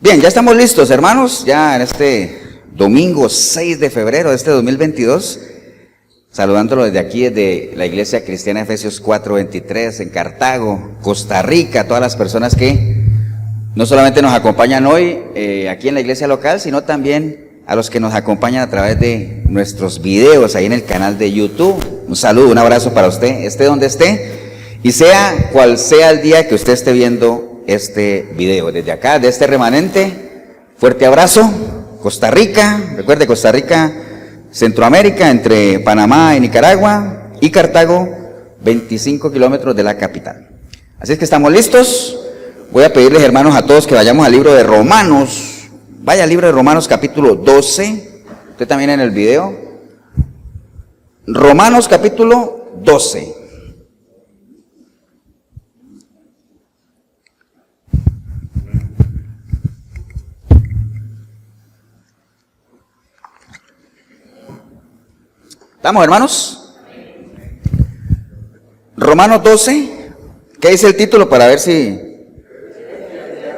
Bien, ya estamos listos, hermanos, ya en este domingo 6 de febrero de este 2022, saludándolo desde aquí, desde la Iglesia Cristiana Efesios 4:23 en Cartago, Costa Rica, todas las personas que no solamente nos acompañan hoy aquí en la iglesia local, sino también a los que nos acompañan a través de nuestros videos ahí en el canal de YouTube. Un saludo, un abrazo para usted, esté donde esté, y sea cual sea el día que usted esté viendo este video. Desde acá, de este remanente, fuerte abrazo. Costa Rica, recuerde, Costa Rica, Centroamérica, entre Panamá y Nicaragua, y Cartago, 25 kilómetros de la capital. Así es que estamos listos. Voy a pedirles, hermanos, a todos que vayamos al libro de Romanos. Vaya al libro de Romanos capítulo 12, usted también en el video. Romanos capítulo 12. ¿Estamos, hermanos? Romanos 12, ¿qué dice el título para ver si...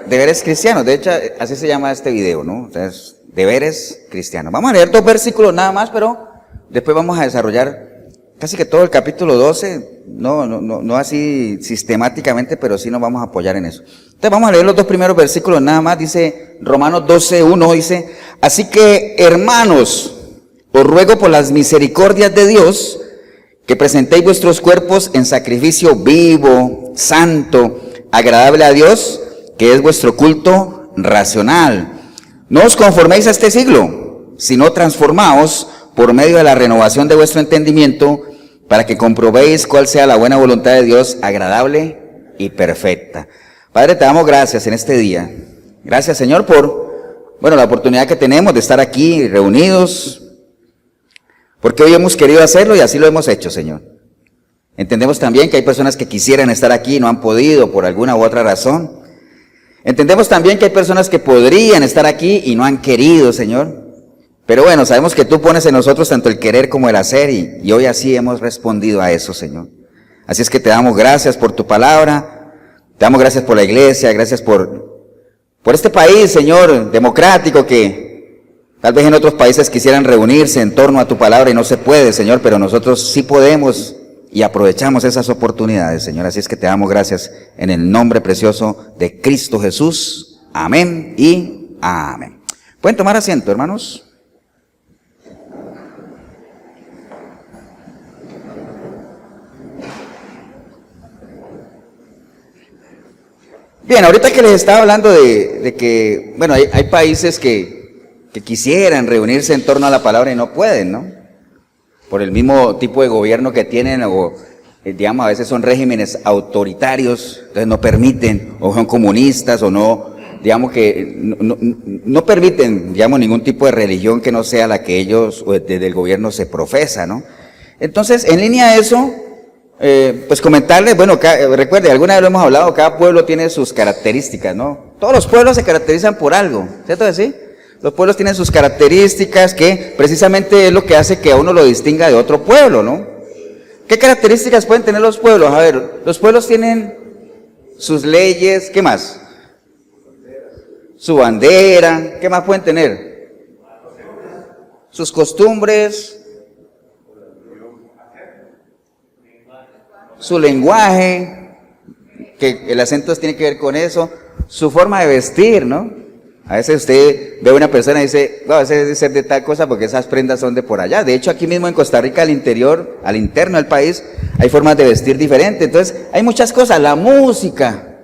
Deberes cristianos, de hecho así se llama este video, ¿no? Entonces, deberes cristianos. Vamos a leer 2 versículos nada más, pero después vamos a desarrollar casi que todo el capítulo 12, no así sistemáticamente, pero sí nos vamos a apoyar en eso. Entonces vamos a leer los 2 primeros versículos nada más. Dice Romanos 12:1, dice: así que, hermanos, os ruego por las misericordias de Dios que presentéis vuestros cuerpos en sacrificio vivo, santo, agradable a Dios, que es vuestro culto racional. No os conforméis a este siglo, sino transformaos por medio de la renovación de vuestro entendimiento, para que comprobéis cuál sea la buena voluntad de Dios, agradable y perfecta. Padre, te damos gracias en este día. Gracias, Señor, por la oportunidad que tenemos de estar aquí reunidos, porque hoy hemos querido hacerlo y así lo hemos hecho, Señor. Entendemos también que hay personas que quisieran estar aquí y no han podido por alguna u otra razón. Entendemos también que hay personas que podrían estar aquí y no han querido, Señor. Pero bueno, sabemos que tú pones en nosotros tanto el querer como el hacer, y hoy así hemos respondido a eso, Señor. Así es que te damos gracias por tu palabra, te damos gracias por la iglesia, gracias por este país, Señor, democrático, que tal vez en otros países quisieran reunirse en torno a tu palabra y no se puede, Señor, pero nosotros sí podemos y aprovechamos esas oportunidades, Señor. Así es que te damos gracias en el nombre precioso de Cristo Jesús. Amén y amén. ¿Pueden tomar asiento, hermanos? Bien, ahorita que les estaba hablando de que, hay países que quisieran reunirse en torno a la palabra y no pueden, ¿no? Por el mismo tipo de gobierno que tienen, o digamos, a veces son regímenes autoritarios, entonces no permiten, o son comunistas, o no, digamos que no permiten, digamos, ningún tipo de religión que no sea la que ellos, o desde el gobierno se profesa, ¿no? Entonces, en línea a eso, pues comentarles, recuerde, alguna vez lo hemos hablado, cada pueblo tiene sus características, ¿no? Todos los pueblos se caracterizan por algo, ¿cierto que sí? Los pueblos tienen sus características que precisamente es lo que hace que a uno lo distinga de otro pueblo, ¿no? ¿Qué características pueden tener los pueblos? A ver, los pueblos tienen sus leyes, ¿qué más? Su bandera, ¿qué más pueden tener? Sus costumbres, su lenguaje, que el acento tiene que ver con eso, su forma de vestir, ¿no? A veces usted ve a una persona y dice, no, ese debe ser de tal cosa porque esas prendas son de por allá. De hecho, aquí mismo en Costa Rica, al interno del país, hay formas de vestir diferentes. Entonces, hay muchas cosas. La música.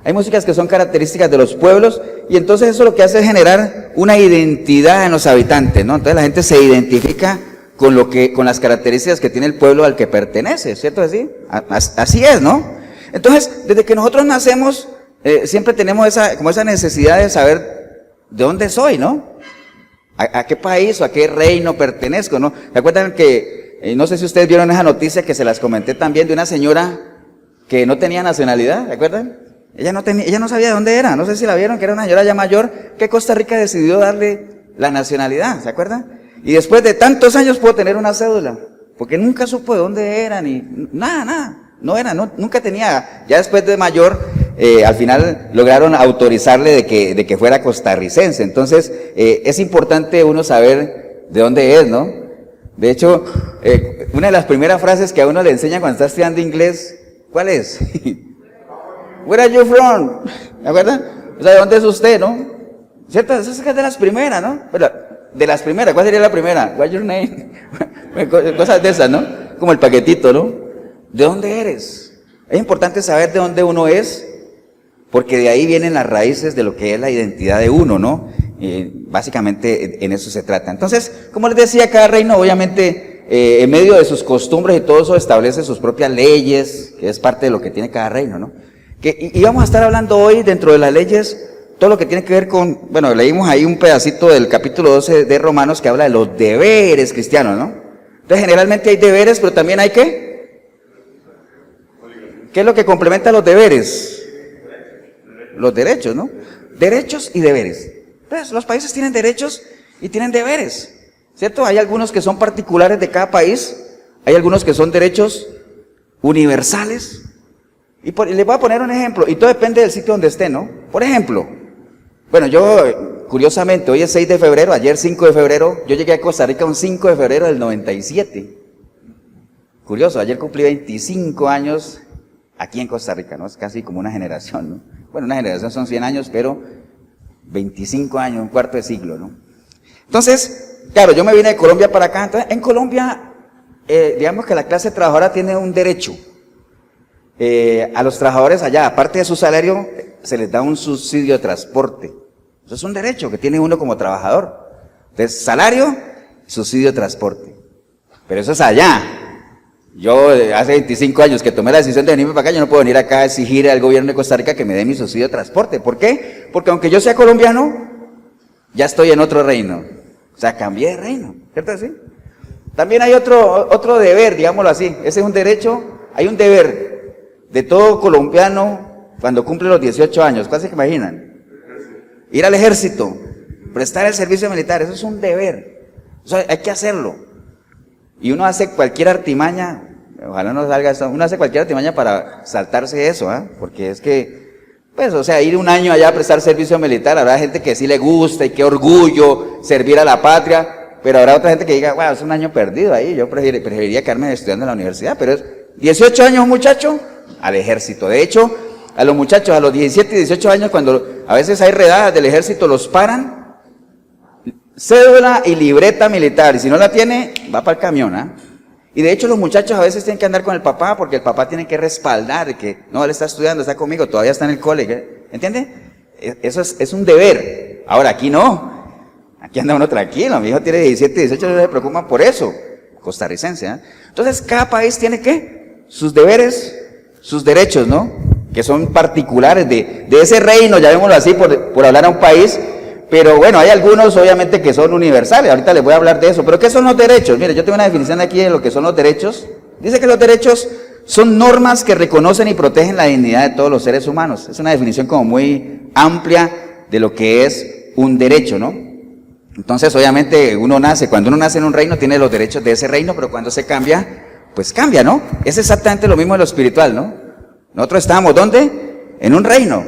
Hay músicas que son características de los pueblos, y entonces eso lo que hace es generar una identidad en los habitantes, ¿no? Entonces la gente se identifica con las características que tiene el pueblo al que pertenece, ¿cierto? Así es, ¿no? Entonces, desde que nosotros nacemos, siempre tenemos esa necesidad de saber de dónde soy, ¿no? ¿A qué país o a qué reino pertenezco, no? ¿Se acuerdan que, no sé si ustedes vieron esa noticia que se las comenté también, de una señora que no tenía nacionalidad? ¿Se acuerdan? Ella no sabía de dónde era, no sé si la vieron, que era una señora ya mayor, que Costa Rica decidió darle la nacionalidad, ¿se acuerdan? Y después de tantos años pudo tener una cédula, porque nunca supo de dónde era, ni nada, nunca tenía. Ya después de mayor, al final lograron autorizarle de que fuera costarricense. Entonces, es importante uno saber de dónde es, ¿no? De hecho, una de las primeras frases que a uno le enseñan cuando está estudiando inglés, ¿cuál es? Where are you from? ¿De acuerdo? O sea, ¿de dónde es usted, no? ¿Cierto? Esa es de las primeras, ¿no? Pero, de las primeras, ¿cuál sería la primera? What's your name? Cosas de esas, ¿no? Como el paquetito, ¿no? ¿De dónde eres? Es importante saber de dónde uno es, porque de ahí vienen las raíces de lo que es la identidad de uno, ¿no? Básicamente en eso se trata. Entonces, como les decía, cada reino obviamente en medio de sus costumbres y todo eso establece sus propias leyes, que es parte de lo que tiene cada reino, ¿no? Y vamos a estar hablando hoy dentro de las leyes, todo lo que tiene que ver con, bueno, leímos ahí un pedacito del capítulo 12 de Romanos que habla de los deberes cristianos, ¿no? Entonces generalmente hay deberes, pero también hay ¿qué? ¿Qué es lo que complementa los deberes? Los derechos, ¿no? Derechos y deberes. Entonces, los países tienen derechos y tienen deberes, ¿cierto? Hay algunos que son particulares de cada país, hay algunos que son derechos universales. Y les voy a poner un ejemplo, y todo depende del sitio donde esté, ¿no? Por ejemplo, bueno, yo, curiosamente, hoy es 6 de febrero, ayer 5 de febrero, yo llegué a Costa Rica un 5 de febrero del 97. Curioso, ayer cumplí 25 años aquí en Costa Rica, ¿no? Es casi como una generación, ¿no? Bueno, una generación son 100 años, pero 25 años, un cuarto de siglo, ¿no? Entonces, claro, yo me vine de Colombia para acá. Entonces, en Colombia, digamos que la clase trabajadora tiene un derecho. A los trabajadores allá, aparte de su salario, se les da un subsidio de transporte. Eso es un derecho que tiene uno como trabajador. Entonces, salario, subsidio de transporte. Pero eso es allá. Yo hace 25 años que tomé la decisión de venirme para acá, yo no puedo venir acá a exigir al gobierno de Costa Rica que me dé mi subsidio de transporte. ¿Por qué? Porque aunque yo sea colombiano, ya estoy en otro reino. O sea, cambié de reino, ¿cierto así? También hay otro deber, digámoslo así. Ese es un derecho, hay un deber de todo colombiano cuando cumple los 18 años. ¿Cuál se imaginan? Ir al ejército, prestar el servicio militar, eso es un deber. O sea, hay que hacerlo. Y uno hace cualquier artimaña, ojalá no salga esto, uno hace cualquier artimaña para saltarse eso, ¿eh? Porque es que, pues, o sea, ir un año allá a prestar servicio militar, habrá gente que sí le gusta y qué orgullo servir a la patria, pero habrá otra gente que diga, bueno, es un año perdido ahí, yo preferiría quedarme estudiando en la universidad, pero es 18 años un muchacho al ejército. De hecho, a los muchachos a los 17 y 18 años, cuando a veces hay redadas del ejército, los paran, cédula y libreta militar, y si no la tiene, va para el camión, ¿ah? Y de hecho los muchachos a veces tienen que andar con el papá, porque el papá tiene que respaldar de que, no, él está estudiando, está conmigo, todavía está en el cole, ¿entiende? Eso es un deber. Ahora, aquí no, aquí anda uno tranquilo, mi hijo tiene 17, 18, no se preocupan por eso, costarricense, ¿eh? Entonces, cada país tiene, ¿qué? Sus deberes, sus derechos, ¿no? Que son particulares de ese reino, llamémoslo así, por hablar a un país. Pero bueno, hay algunos obviamente que son universales, ahorita les voy a hablar de eso. Pero ¿qué son los derechos? Mire, yo tengo una definición aquí de lo que son los derechos. Dice que los derechos son normas que reconocen y protegen la dignidad de todos los seres humanos. Es una definición como muy amplia de lo que es un derecho, ¿no? Entonces, obviamente, cuando uno nace en un reino, tiene los derechos de ese reino, pero cuando se cambia, pues cambia, ¿no? Es exactamente lo mismo en lo espiritual, ¿no? Nosotros estamos, ¿dónde? En un reino,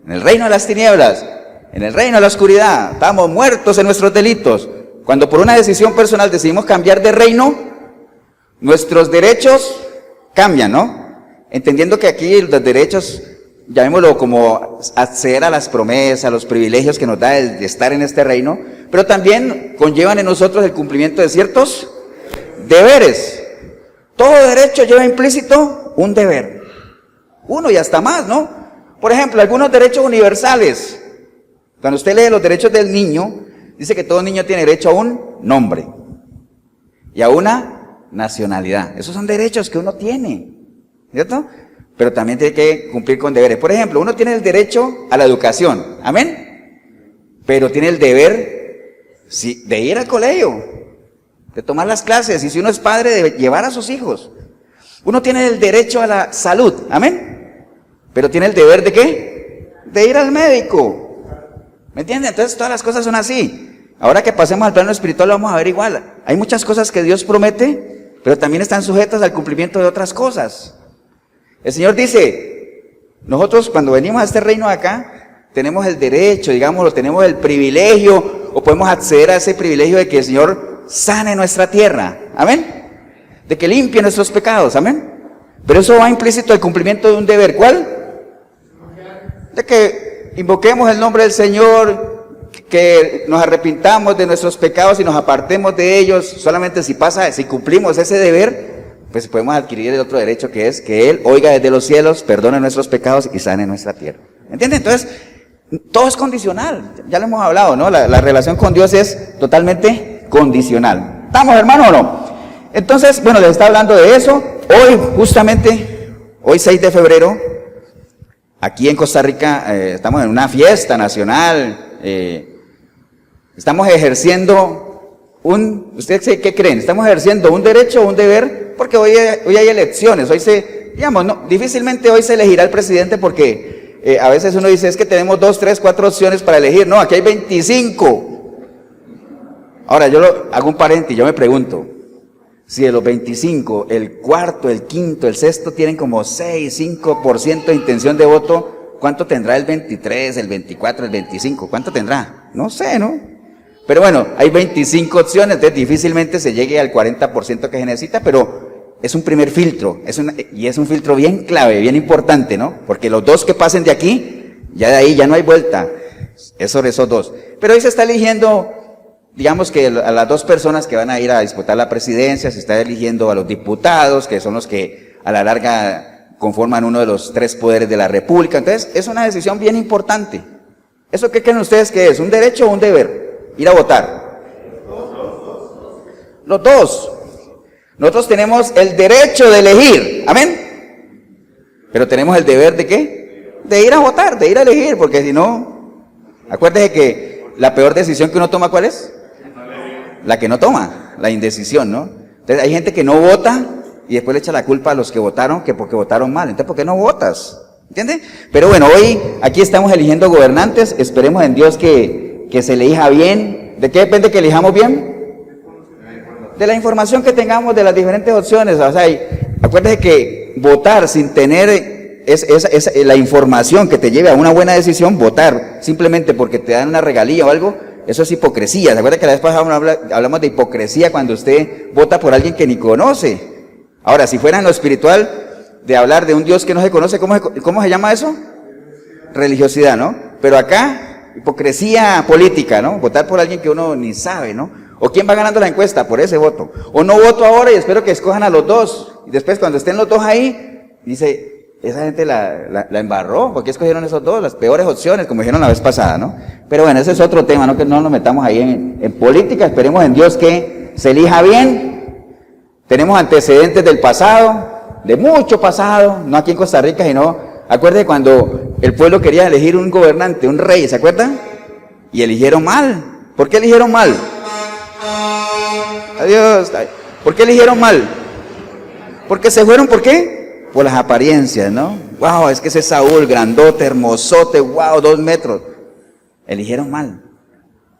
en el reino de las tinieblas. En el reino de la oscuridad, estamos muertos en nuestros delitos. Cuando por una decisión personal decidimos cambiar de reino, nuestros derechos cambian, ¿no? Entendiendo que aquí los derechos, llamémoslo como acceder a las promesas, a los privilegios que nos da el de estar en este reino, pero también conllevan en nosotros el cumplimiento de ciertos deberes. Todo derecho lleva implícito un deber. Uno y hasta más, ¿no? Por ejemplo, algunos derechos universales. Cuando usted lee los derechos del niño, dice que todo niño tiene derecho a un nombre y a una nacionalidad. Esos son derechos que uno tiene, ¿cierto? Pero también tiene que cumplir con deberes. Por ejemplo, uno tiene el derecho a la educación, ¿amén? Pero tiene el deber de ir al colegio, de tomar las clases, y si uno es padre, de llevar a sus hijos. Uno tiene el derecho a la salud, ¿amén? Pero tiene el deber de ¿qué? De ir al médico. ¿Me entienden? Entonces todas las cosas son así. Ahora que pasemos al plano espiritual lo vamos a ver igual. Hay muchas cosas que Dios promete, pero también están sujetas al cumplimiento de otras cosas. El Señor dice, Nosotros cuando venimos a este reino de acá, tenemos el derecho, digámoslo, tenemos el privilegio, o podemos acceder a ese privilegio de que el Señor sane nuestra tierra, amén, de que limpie nuestros pecados, amén. Pero eso va implícito al cumplimiento de un deber, ¿cuál? De que invoquemos el nombre del Señor, que nos arrepintamos de nuestros pecados y nos apartemos de ellos. Solamente si cumplimos ese deber, pues podemos adquirir el otro derecho, que es que Él oiga desde los cielos, perdone nuestros pecados y sane nuestra tierra. ¿Entienden? Entonces, todo es condicional. Ya lo hemos hablado, ¿no? La relación con Dios es totalmente condicional. ¿Estamos, hermano, o no? Entonces, bueno, les está hablando de eso. Hoy, justamente, hoy 6 de febrero, aquí en Costa Rica, estamos en una fiesta nacional, estamos ejerciendo ¿ustedes qué creen? ¿Estamos ejerciendo un derecho o un deber? Porque hoy hay elecciones, difícilmente hoy se elegirá el presidente porque a veces uno dice, es que tenemos 2, 3, 4 opciones para elegir. No, aquí hay 25. Ahora, hago un paréntesis, yo me pregunto, si de los 25, el cuarto, el quinto, el sexto tienen como 6, 5% de intención de voto, ¿cuánto tendrá el 23, el 24, el 25? ¿Cuánto tendrá? No sé, ¿no? Pero bueno, hay 25 opciones, entonces difícilmente se llegue al 40% que se necesita, pero es un primer filtro, y es un filtro bien clave, bien importante, ¿no? Porque los 2 que pasen de aquí, ya de ahí ya no hay vuelta, es sobre esos 2. Pero hoy se está eligiendo, digamos que a las 2 personas que van a ir a disputar la presidencia, se está eligiendo a los diputados, que son los que a la larga conforman uno de los 3 poderes de la República. Entonces, es una decisión bien importante. ¿Eso qué creen ustedes que es? ¿Un derecho o un deber? Ir a votar. Los 2. Nosotros tenemos el derecho de elegir, amén. Pero tenemos el deber ¿de qué? De ir a votar, de ir a elegir, porque si no, acuérdese que la peor decisión que uno toma, ¿cuál es? La que no toma, la indecisión, ¿no? Entonces hay gente que no vota y después le echa la culpa a los que votaron, que porque votaron mal. Entonces, ¿por qué no votas? ¿Entiendes? Pero bueno, hoy aquí estamos eligiendo gobernantes, esperemos en Dios que se elija bien. ¿De qué depende que elijamos bien? De la información que tengamos de las diferentes opciones. O sea, acuérdese que votar sin tener la información que te lleve a una buena decisión, votar simplemente porque te dan una regalía o algo, eso es hipocresía. ¿Se acuerda que la vez pasada hablamos de hipocresía cuando usted vota por alguien que ni conoce? Ahora, si fuera en lo espiritual, de hablar de un Dios que no se conoce, ¿cómo se llama eso? Religiosidad, ¿no? Pero acá, hipocresía política, ¿no? Votar por alguien que uno ni sabe, ¿no? ¿O quién va ganando la encuesta? Por ese voto. O no voto ahora y espero que escojan a los 2. Y después cuando estén los 2 ahí, dice, esa gente la embarró, porque escogieron esos 2, las peores opciones, como dijeron la vez pasada, ¿no? Pero bueno, ese es otro tema, ¿no? Que no nos metamos ahí en política, esperemos en Dios que se elija bien. Tenemos antecedentes del pasado, de mucho pasado, no aquí en Costa Rica, sino, acuérdate cuando el pueblo quería elegir un gobernante, un rey, ¿se acuerdan? Y eligieron mal. ¿Por qué eligieron mal? Adiós. ¿Por qué eligieron mal? Porque se fueron, ¿por qué? Por las apariencias, ¿no? Wow, es que ese Saúl, grandote, hermosote, wow, 2 metros. Eligieron mal.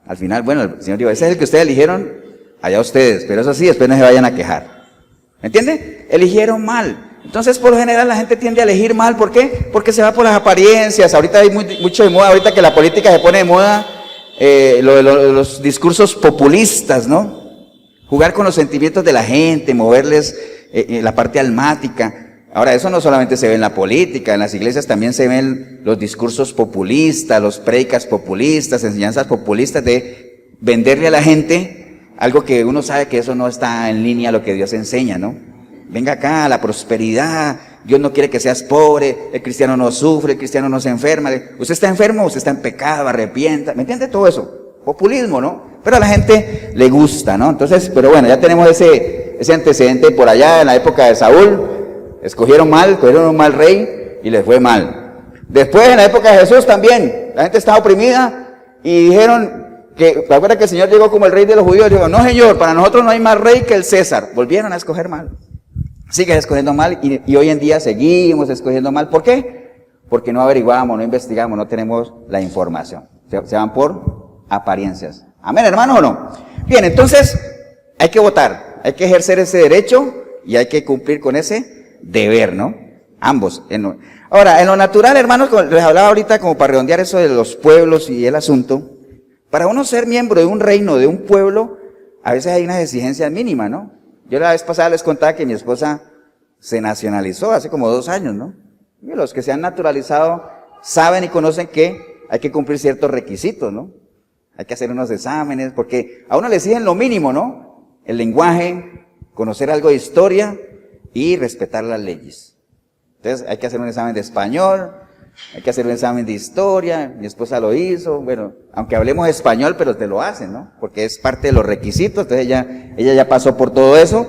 Al final, bueno, el Señor dijo, ese es el que ustedes eligieron, allá ustedes, pero eso sí, después no se vayan a quejar. ¿Me entiende? Eligieron mal. Entonces, por lo general, la gente tiende a elegir mal. ¿Por qué? Porque se va por las apariencias. Ahorita hay mucho de moda, ahorita que la política se pone de moda, los discursos populistas, ¿no? Jugar con los sentimientos de la gente, moverles la parte almática. Ahora, eso no solamente se ve en la política, en las iglesias también se ven los discursos populistas, los prédicas populistas, enseñanzas populistas de venderle a la gente algo que uno sabe que eso no está en línea a lo que Dios enseña, ¿no? Venga acá, la prosperidad, Dios no quiere que seas pobre, el cristiano no sufre, el cristiano no se enferma. Usted está enfermo, usted está en pecado, arrepienta, ¿me entiende todo eso? Populismo, ¿no? Pero a la gente le gusta, ¿no? Entonces, pero bueno, ya tenemos ese antecedente por allá en la época de Saúl. Escogieron un mal rey y les fue mal. Después, en la época de Jesús también, la gente estaba oprimida y dijeron que, ¿te acuerdas que el Señor llegó como el rey de los judíos? Dijo, no señor, para nosotros no hay más rey que el César. Volvieron a escoger mal. Siguen escogiendo mal y hoy en día seguimos escogiendo mal. ¿Por qué? Porque no averiguamos, no investigamos, no tenemos la información. Se van por apariencias. ¿Amén, hermano, o no? Bien, entonces, hay que votar, hay que ejercer ese derecho y hay que cumplir con ese deber, ¿no? Ambos. Ahora, en lo natural, hermanos, les hablaba ahorita como para redondear eso de los pueblos y el asunto. Para uno ser miembro de un reino, de un pueblo, a veces hay unas exigencias mínimas, ¿no? Yo la vez pasada les contaba que mi esposa se nacionalizó hace como 2 años, ¿no? Y los que se han naturalizado saben y conocen que hay que cumplir ciertos requisitos, ¿no? Hay que hacer unos exámenes, porque a uno le exigen lo mínimo, ¿no? El lenguaje, conocer algo de historia y respetar las leyes. Entonces hay que hacer un examen de español, hay que hacer un examen de historia, mi esposa lo hizo, bueno, aunque hablemos español, pero te lo hacen, ¿no? Porque es parte de los requisitos, entonces ella ya pasó por todo eso,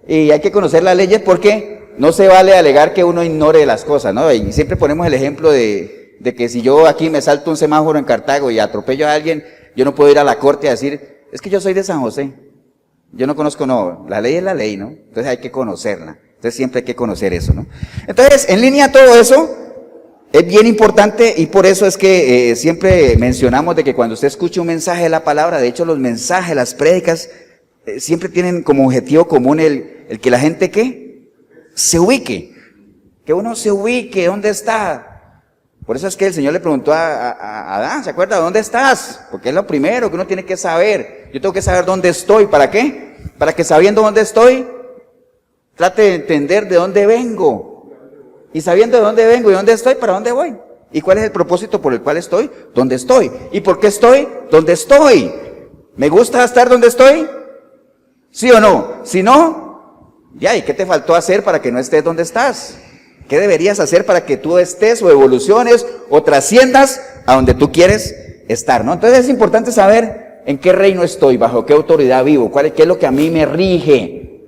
y hay que conocer las leyes porque no se vale alegar que uno ignore las cosas, ¿no? Y siempre ponemos el ejemplo de que si yo aquí me salto un semáforo en Cartago y atropello a alguien, yo no puedo ir a la corte a decir, es que yo soy de San José, yo no conozco, no, la ley es la ley, ¿no? Entonces hay que conocerla, entonces siempre hay que conocer eso, ¿no? Entonces, en línea a todo eso, es bien importante y por eso es que siempre mencionamos de que cuando usted escuche un mensaje de la palabra, de hecho los mensajes, las prédicas, siempre tienen como objetivo común el que la gente, ¿qué? Se ubique, que uno se ubique, ¿dónde está? Por eso es que el Señor le preguntó a Adán, ¿se acuerda? ¿Dónde estás? Porque es lo primero que uno tiene que saber. Yo tengo que saber dónde estoy, ¿para qué? Para que sabiendo dónde estoy, trate de entender de dónde vengo. Y sabiendo de dónde vengo y dónde estoy, ¿para dónde voy? ¿Y cuál es el propósito por el cual estoy? ¿Dónde estoy? ¿Y por qué estoy? ¿Dónde estoy? ¿Me gusta estar donde estoy? ¿Sí o no? Si no, ya, ¿y qué te faltó hacer para que no estés donde estás? ¿Qué deberías hacer para que tú estés o evoluciones o trasciendas a donde tú quieres estar, ¿no? Entonces es importante saber en qué reino estoy, bajo qué autoridad vivo, qué es lo que a mí me rige.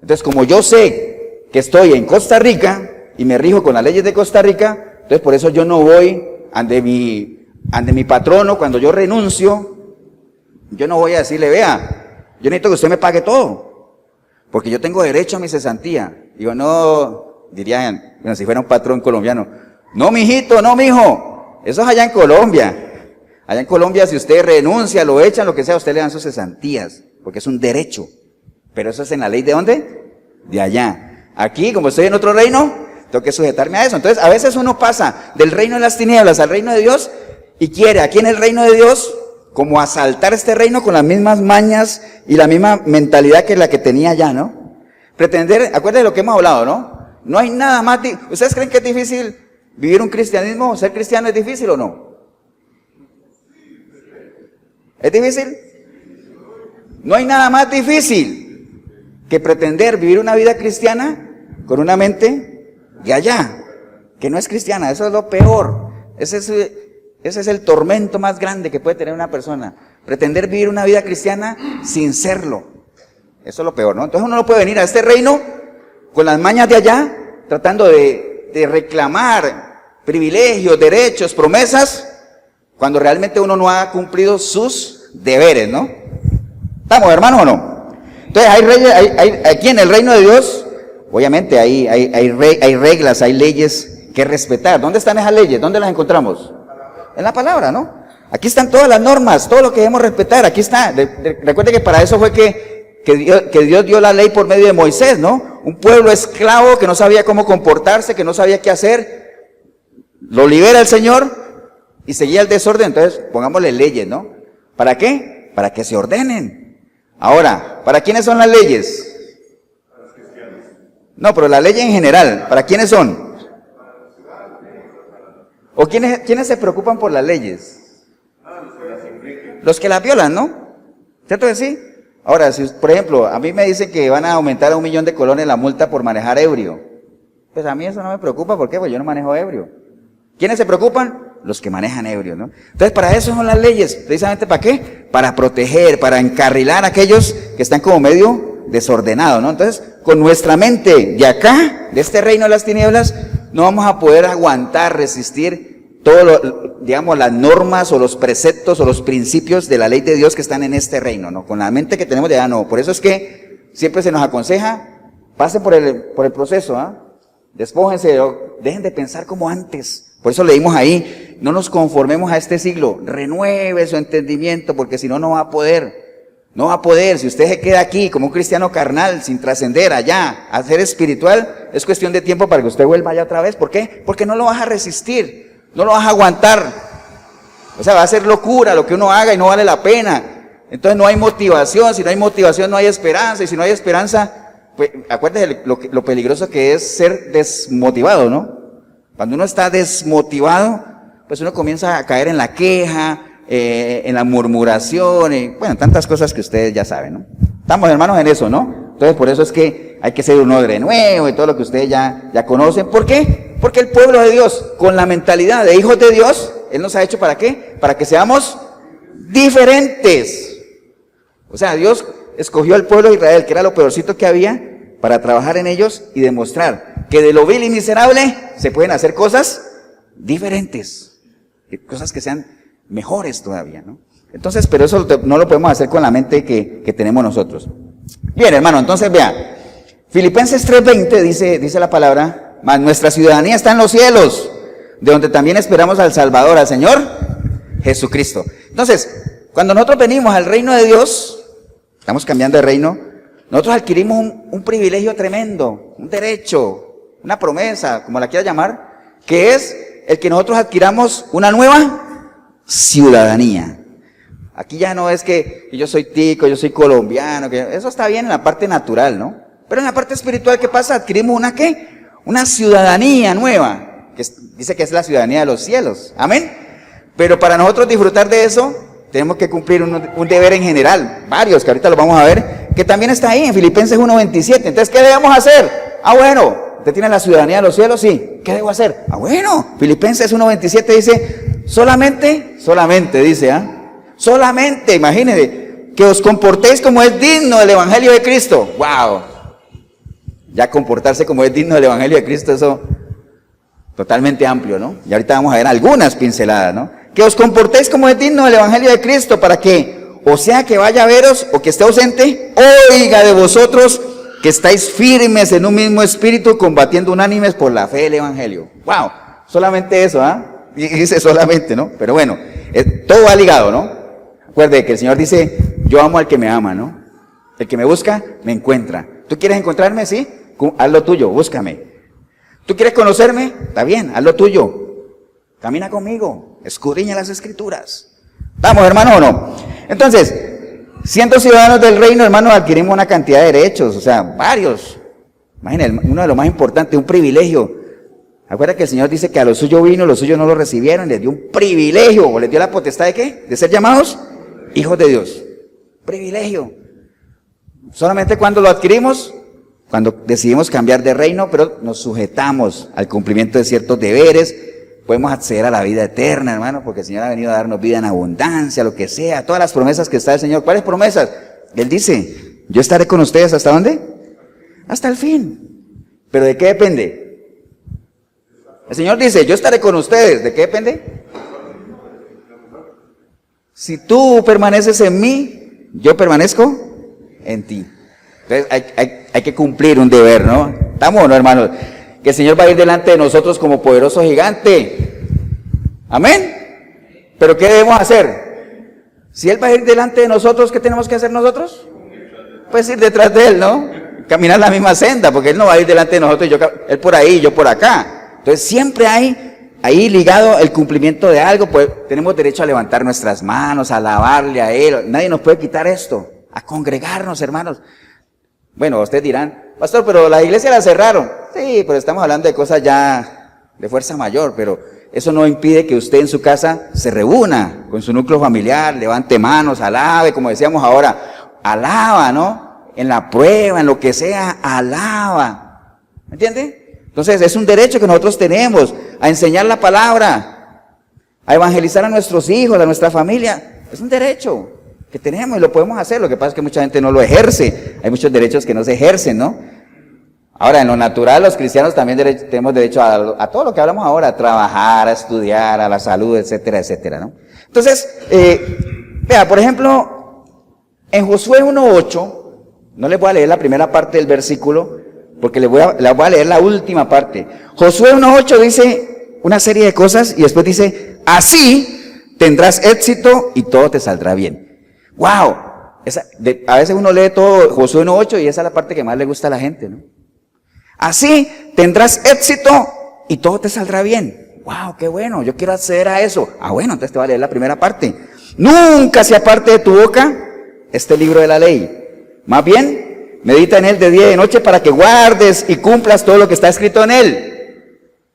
Entonces, como yo sé que estoy en Costa Rica, y me rijo con las leyes de Costa Rica, entonces por eso yo no voy ante mi patrono cuando yo renuncio, yo no voy a decirle, vea, yo necesito que usted me pague todo, porque yo tengo derecho a mi cesantía. Digo, no, dirían, bueno, si fuera un patrón colombiano, no, mijito, no, mijo, eso es allá en Colombia. Allá en Colombia, si usted renuncia, lo echan, lo que sea, usted le dan sus cesantías, porque es un derecho. Pero eso es en la ley ¿de dónde? De allá. Aquí, como estoy en otro reino, tengo que sujetarme a eso. Entonces, a veces uno pasa del reino de las tinieblas al reino de Dios y quiere aquí en el reino de Dios como asaltar este reino con las mismas mañas y la misma mentalidad que la que tenía allá, ¿no? Pretender, acuérdense de lo que hemos hablado, ¿no? No hay nada más, ¿ustedes creen que es difícil vivir un cristianismo? ¿Ser cristiano es difícil o no? ¿Es difícil? No hay nada más difícil que pretender vivir una vida cristiana con una mente de allá, que no es cristiana. Eso es lo peor. Ese es el tormento más grande que puede tener una persona. Pretender vivir una vida cristiana sin serlo. Eso es lo peor, ¿no? Entonces uno no puede venir a este reino con las mañas de allá, tratando de reclamar privilegios, derechos, promesas, cuando realmente uno no ha cumplido sus deberes, ¿no? ¿Estamos, hermanos, o no? Entonces hay reyes, aquí en el reino de Dios, obviamente hay reglas, hay leyes que respetar. ¿Dónde están esas leyes? ¿Dónde las encontramos? En la palabra, ¿no? Aquí están todas las normas, todo lo que debemos respetar, aquí está. Recuerde que para eso fue que Dios dio la ley por medio de Moisés, ¿no? Un pueblo esclavo que no sabía cómo comportarse, que no sabía qué hacer, lo libera el Señor y seguía el desorden. Entonces pongámosle leyes, ¿no? ¿Para qué? Para que se ordenen. Ahora, ¿para quiénes son las leyes? No, pero la ley en general, ¿para quiénes son? ¿O quiénes se preocupan por las leyes? Los que las violan, ¿no? ¿Cierto que sí? Ahora, si, por ejemplo, a mí me dicen que van a aumentar a 1 millón de colones la multa por manejar ebrio, pues a mí eso no me preocupa, ¿por qué? Pues yo no manejo ebrio. ¿Quiénes se preocupan? Los que manejan ebrio, ¿no? Entonces, para eso son las leyes, precisamente ¿para qué? Para proteger, para encarrilar a aquellos que están como medio desordenados, ¿no? Entonces, con nuestra mente de acá, de este reino de las tinieblas, no vamos a poder aguantar, resistir todo digamos, las normas o los preceptos o los principios de la ley de Dios que están en este reino, ¿no? Con la mente que tenemos de allá, no. Por eso es que siempre se nos aconseja, pasen por el proceso, ¿ah? Despójense, dejen de pensar como antes. Por eso leímos ahí, no nos conformemos a este siglo, renueve su entendimiento, porque si no, no va a poder. No va a poder. Si usted se queda aquí como un cristiano carnal, sin trascender allá, a ser espiritual, es cuestión de tiempo para que usted vuelva allá otra vez. ¿Por qué? Porque no lo vas a resistir, no lo vas a aguantar. O sea, va a ser locura lo que uno haga y no vale la pena. Entonces no hay motivación, si no hay motivación no hay esperanza, y si no hay esperanza, pues acuérdese lo peligroso que es ser desmotivado, ¿no? Cuando uno está desmotivado, pues uno comienza a caer en la queja, en la murmuración, y bueno, tantas cosas que ustedes ya saben, ¿no? Estamos, hermanos, en eso, ¿no? Entonces, por eso es que hay que ser un odre nuevo y todo lo que ustedes ya conocen. ¿Por qué? Porque el pueblo de Dios, con la mentalidad de hijos de Dios, Él nos ha hecho ¿para qué? Para que seamos diferentes. O sea, Dios escogió al pueblo de Israel, que era lo peorcito que había, para trabajar en ellos y demostrar que de lo vil y miserable se pueden hacer cosas diferentes, cosas que sean mejores todavía, ¿no? Entonces, pero eso no lo podemos hacer con la mente que tenemos nosotros. Bien, hermano, entonces vea, Filipenses 3:20 dice la palabra, mas nuestra ciudadanía está en los cielos, de donde también esperamos al Salvador, al Señor Jesucristo. Entonces, cuando nosotros venimos al reino de Dios, estamos cambiando de reino, nosotros adquirimos un privilegio tremendo, un derecho, una promesa, como la quiera llamar, que es el que nosotros adquiramos una nueva ciudadanía. Aquí ya no es que yo soy tico, yo soy colombiano, que eso está bien en la parte natural, ¿no? Pero en la parte espiritual, ¿qué pasa? Adquirimos una ¿qué? Una ciudadanía nueva, que dice que es la ciudadanía de los cielos. Amén. Pero para nosotros disfrutar de eso, tenemos que cumplir un deber en general, varios, que ahorita lo vamos a ver, que también está ahí en Filipenses 1:27. Entonces, ¿qué debemos hacer? Bueno, ¿usted tiene la ciudadanía de los cielos? Sí. ¿Qué debo hacer? Bueno, Filipenses 1:27 dice, solamente dice, solamente, imagínense, que os comportéis como es digno del Evangelio de Cristo. ¡Wow! Ya comportarse como es digno del Evangelio de Cristo, eso totalmente amplio, ¿no? Y ahorita vamos a ver algunas pinceladas, ¿no? Que os comportéis como es digno del Evangelio de Cristo, para que, o sea que vaya a veros o que esté ausente, oiga de vosotros que estáis firmes en un mismo espíritu, combatiendo unánimes por la fe del Evangelio. ¡Wow! Solamente eso, Y dice solamente, ¿no? Pero bueno, todo va ligado, ¿no? Recuerde que el Señor dice, yo amo al que me ama, ¿no? El que me busca, me encuentra. ¿Tú quieres encontrarme? Sí, haz lo tuyo, búscame. ¿Tú quieres conocerme? Está bien, haz lo tuyo. Camina conmigo, escudriña las Escrituras. ¿Vamos, hermano, o no? Entonces, siendo ciudadanos del reino, hermanos, adquirimos una cantidad de derechos, o sea, varios. Imagínense, uno de los más importantes, un privilegio. Acuérdate que el Señor dice que a los suyos vino, los suyos no lo recibieron, les dio un privilegio, o les dio la potestad de ¿qué? De ser llamados hijos de Dios. Privilegio. Solamente cuando lo adquirimos, cuando decidimos cambiar de reino, pero nos sujetamos al cumplimiento de ciertos deberes, podemos acceder a la vida eterna, hermano, porque el Señor ha venido a darnos vida en abundancia, lo que sea, todas las promesas que está el Señor. ¿Cuáles promesas? Él dice, yo estaré con ustedes, ¿hasta dónde? Hasta el fin. ¿Pero de qué depende? El Señor dice, yo estaré con ustedes, ¿de qué depende? Si tú permaneces en mí, yo permanezco en ti. Entonces hay que cumplir un deber, ¿no? ¿Estamos o no, hermanos? Que el Señor va a ir delante de nosotros como poderoso gigante. Amén. ¿Pero qué debemos hacer? Si Él va a ir delante de nosotros, ¿qué tenemos que hacer nosotros? Pues ir detrás de Él, ¿no? Caminar la misma senda, porque Él no va a ir delante de nosotros, Él por ahí, yo por acá. Entonces siempre hay ahí ligado el cumplimiento de algo, pues tenemos derecho a levantar nuestras manos, a alabarle a Él. Nadie nos puede quitar esto, a congregarnos, hermanos. Bueno, ustedes dirán, pastor, pero la iglesia la cerraron. Sí, pero estamos hablando de cosas ya de fuerza mayor, pero eso no impide que usted en su casa se reúna con su núcleo familiar, levante manos, alabe, como decíamos ahora, alaba, ¿no? En la prueba, en lo que sea, alaba. ¿Me entiende? Entonces es un derecho que nosotros tenemos a enseñar la palabra, a evangelizar a nuestros hijos, a nuestra familia. Es un derecho que tenemos y lo podemos hacer. Lo que pasa es que mucha gente no lo ejerce. Hay muchos derechos que no se ejercen, ¿no? Ahora, en lo natural, los cristianos también tenemos derecho a todo lo que hablamos ahora, a trabajar, a estudiar, a la salud, etcétera, etcétera, ¿no? Entonces, vea, por ejemplo, en Josué 1:8, no les voy a leer la primera parte del versículo, porque les voy a leer la última parte. Josué 1:8 dice una serie de cosas y después dice, así tendrás éxito y todo te saldrá bien. ¡Wow! A veces uno lee todo Josué 1:8 y esa es la parte que más le gusta a la gente, ¿no? Así tendrás éxito y todo te saldrá bien. ¡Wow! ¡Qué bueno! Yo quiero acceder a eso. Bueno, entonces te va a leer la primera parte. Nunca se aparte de tu boca este libro de la ley. Más bien, medita en él de día y de noche para que guardes y cumplas todo lo que está escrito en él.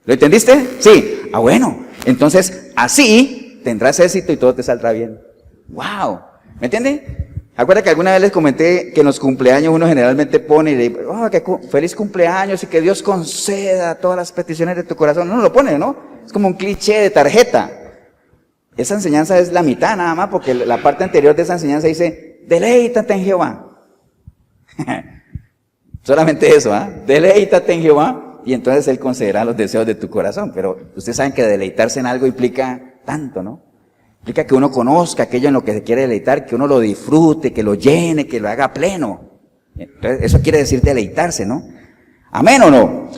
¿Lo entendiste? Sí. Bueno, entonces así tendrás éxito y todo te saldrá bien. ¡Wow! ¿Me entiende? Acuerda que alguna vez les comenté que en los cumpleaños uno generalmente pone y le dice, feliz cumpleaños y que Dios conceda todas las peticiones de tu corazón. No lo pone, ¿no? Es como un cliché de tarjeta. Esa enseñanza es la mitad nada más, porque la parte anterior de esa enseñanza dice, deleítate en Jehová. Solamente eso, deleítate en Jehová y entonces Él concederá los deseos de tu corazón. Pero ustedes saben que deleitarse en algo implica tanto, ¿no? Implica que uno conozca aquello en lo que se quiere deleitar, que uno lo disfrute, que lo llene, que lo haga pleno. Entonces, eso quiere decir deleitarse, ¿no? ¿Amén o no?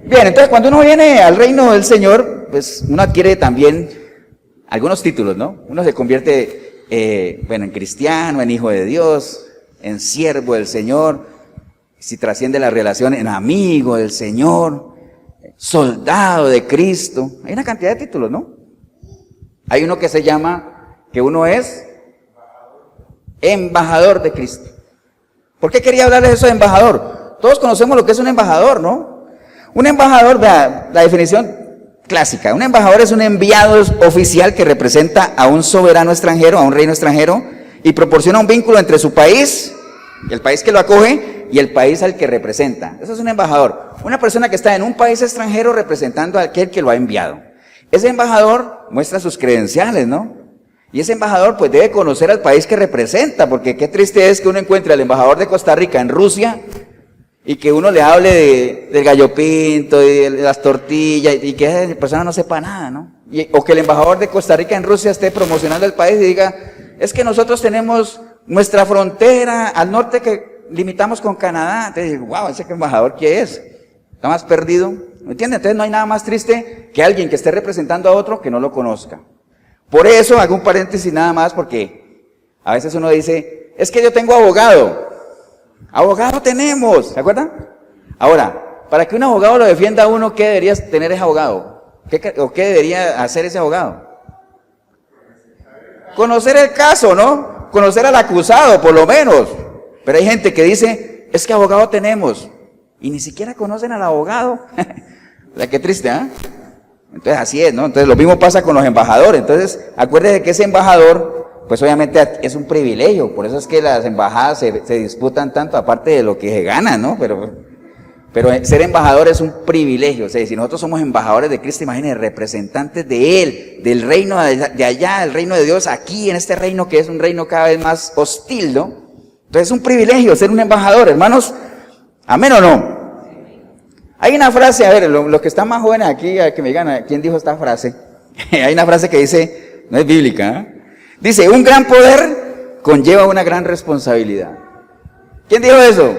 Bien, entonces cuando uno viene al reino del Señor, pues uno adquiere también algunos títulos, ¿no? Uno se convierte, en cristiano, en hijo de Dios, en siervo del Señor, si trasciende la relación, en amigo del Señor, soldado de Cristo. Hay una cantidad de títulos, ¿no? Hay uno que se llama, que uno es embajador de Cristo. ¿Por qué quería hablarles de eso de embajador? Todos conocemos lo que es un embajador, ¿no? Un embajador, vea, la definición clásica. Un embajador es un enviado oficial que representa a un soberano extranjero, a un reino extranjero, y proporciona un vínculo entre su país, el país que lo acoge, y el país al que representa. Eso es un embajador. Una persona que está en un país extranjero representando a aquel que lo ha enviado. Ese embajador muestra sus credenciales, ¿no? Y ese embajador pues debe conocer al país que representa, porque qué triste es que uno encuentre al embajador de Costa Rica en Rusia y que uno le hable del gallo pinto y de las tortillas y que esa persona no sepa nada, ¿no? O que el embajador de Costa Rica en Rusia esté promocionando el país y diga, es que nosotros tenemos nuestra frontera al norte que limitamos con Canadá. Entonces digo, wow, ese embajador ¿qué es? Está más perdido. ¿Me entiendes? Entonces no hay nada más triste que alguien que esté representando a otro que no lo conozca. Por eso hago un paréntesis nada más, porque a veces uno dice, es que yo tengo abogado. Abogado tenemos, ¿se acuerdan? Ahora, para que un abogado lo defienda a uno, ¿qué debería tener ese abogado? ¿Qué debería hacer ese abogado? Conocer el caso, ¿no? Conocer al acusado, por lo menos. Pero hay gente que dice, es que abogado tenemos. Y ni siquiera conocen al abogado. O sea, qué triste, ¿ah? Entonces así es, ¿no? Entonces lo mismo pasa con los embajadores. Entonces, acuérdese que ese embajador, pues obviamente es un privilegio. Por eso es que las embajadas se disputan tanto, aparte de lo que se gana, ¿no? Pero ser embajador es un privilegio. O sea, si nosotros somos embajadores de Cristo, imagínense, representantes de Él, del reino de allá, del reino de Dios, aquí en este reino que es un reino cada vez más hostil, ¿no? Entonces es un privilegio ser un embajador, hermanos. ¿Amén o no? Hay una frase, a ver, los que están más jóvenes aquí, a que me digan, ¿quién dijo esta frase? Hay una frase que dice, no es bíblica, ¿eh? Dice, un gran poder conlleva una gran responsabilidad. ¿Quién dijo eso?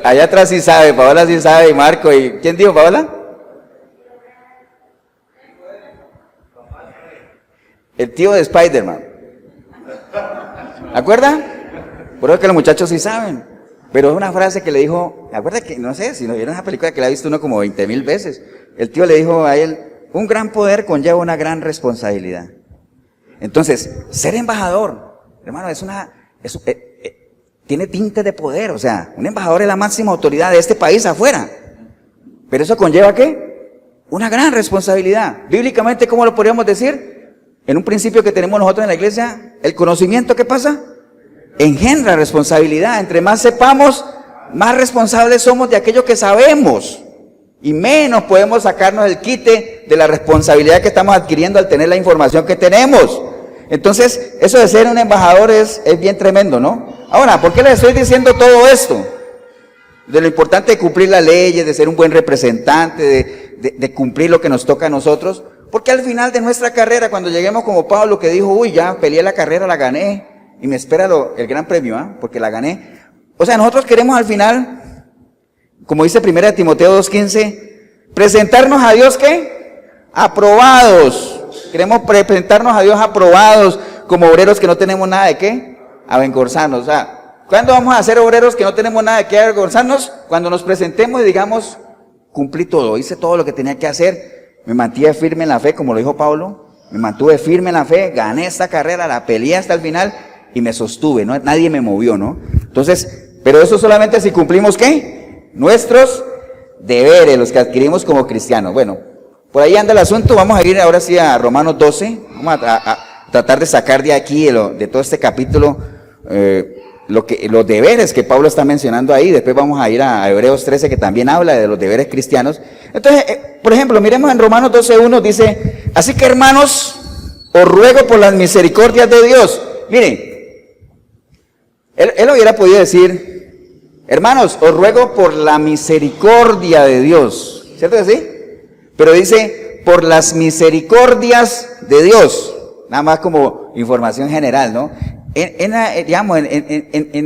Allá atrás sí sabe, Paola sí sabe, y Marco, ¿y quién dijo Paola? El tío de Spider-Man. ¿Acuerdan? Por eso que los muchachos sí saben. Pero es una frase que le dijo, ¿acuerda que, no sé, si no vieron esa película que la ha visto uno como 20,000 veces? El tío le dijo a él, un gran poder conlleva una gran responsabilidad. Entonces, ser embajador, hermano, tiene tinte de poder. O sea, un embajador es la máxima autoridad de este país afuera. Pero eso conlleva ¿qué? Una gran responsabilidad. Bíblicamente, ¿cómo lo podríamos decir? En un principio que tenemos nosotros en la iglesia, el conocimiento, ¿qué pasa? Engendra responsabilidad. Entre más sepamos, más responsables somos de aquello que sabemos. Y menos podemos sacarnos el quite de la responsabilidad que estamos adquiriendo al tener la información que tenemos. Entonces, eso de ser un embajador es bien tremendo, ¿no? Ahora, ¿por qué les estoy diciendo todo esto? De lo importante de cumplir las leyes, de ser un buen representante, de cumplir lo que nos toca a nosotros. Porque al final de nuestra carrera, cuando lleguemos como Pablo, que dijo, uy, ya peleé la carrera, la gané, y me espera el gran premio, ¿ah? Porque la gané. O sea, nosotros queremos al final, como dice 1 Timoteo 2:15, presentarnos a Dios, ¿qué? Aprobados. Queremos presentarnos a Dios aprobados como obreros que no tenemos nada de qué avergonzarnos. O sea, ¿cuándo vamos a ser obreros que no tenemos nada de qué avergonzarnos? Cuando nos presentemos y digamos, cumplí todo, hice todo lo que tenía que hacer, me mantuve firme en la fe, como lo dijo Pablo, me mantuve firme en la fe, gané esta carrera, la peleé hasta el final y me sostuve, ¿no? Nadie me movió, ¿no? Entonces, pero eso solamente si cumplimos ¿qué? Nuestros deberes, los que adquirimos como cristianos. Bueno, por ahí anda el asunto. Vamos a ir ahora sí a Romanos 12. Vamos a tratar de sacar de aquí, de todo este capítulo, los deberes que Pablo está mencionando ahí. Después vamos a ir a Hebreos 13, que también habla de los deberes cristianos. Entonces, por ejemplo, miremos en Romanos 12:1, dice, así que hermanos, os ruego por las misericordias de Dios. Miren, él hubiera podido decir, hermanos, os ruego por la misericordia de Dios, ¿cierto que sí? Pero dice, por las misericordias de Dios, nada más como información general, ¿no? En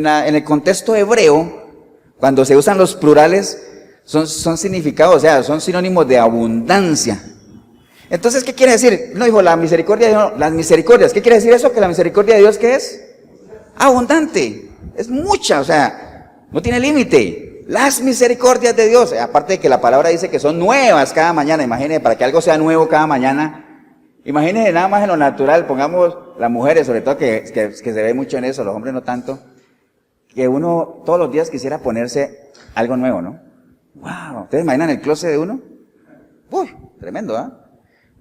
el contexto hebreo, cuando se usan los plurales, son significados, o sea, son sinónimos de abundancia. Entonces, ¿qué quiere decir? No dijo la misericordia de Dios, las misericordias. ¿Qué quiere decir eso? Que la misericordia de Dios, ¿qué es? Abundante, es mucha, o sea, no tiene límite. Las misericordias de Dios, aparte de que la palabra dice que son nuevas cada mañana. Imagínense, para que algo sea nuevo cada mañana, imagínense nada más en lo natural, pongamos las mujeres, sobre todo que se ve mucho en eso, los hombres no tanto, que uno todos los días quisiera ponerse algo nuevo, ¿no? Wow, ¿ustedes imaginan el closet de uno? Uy, tremendo, ¿ah?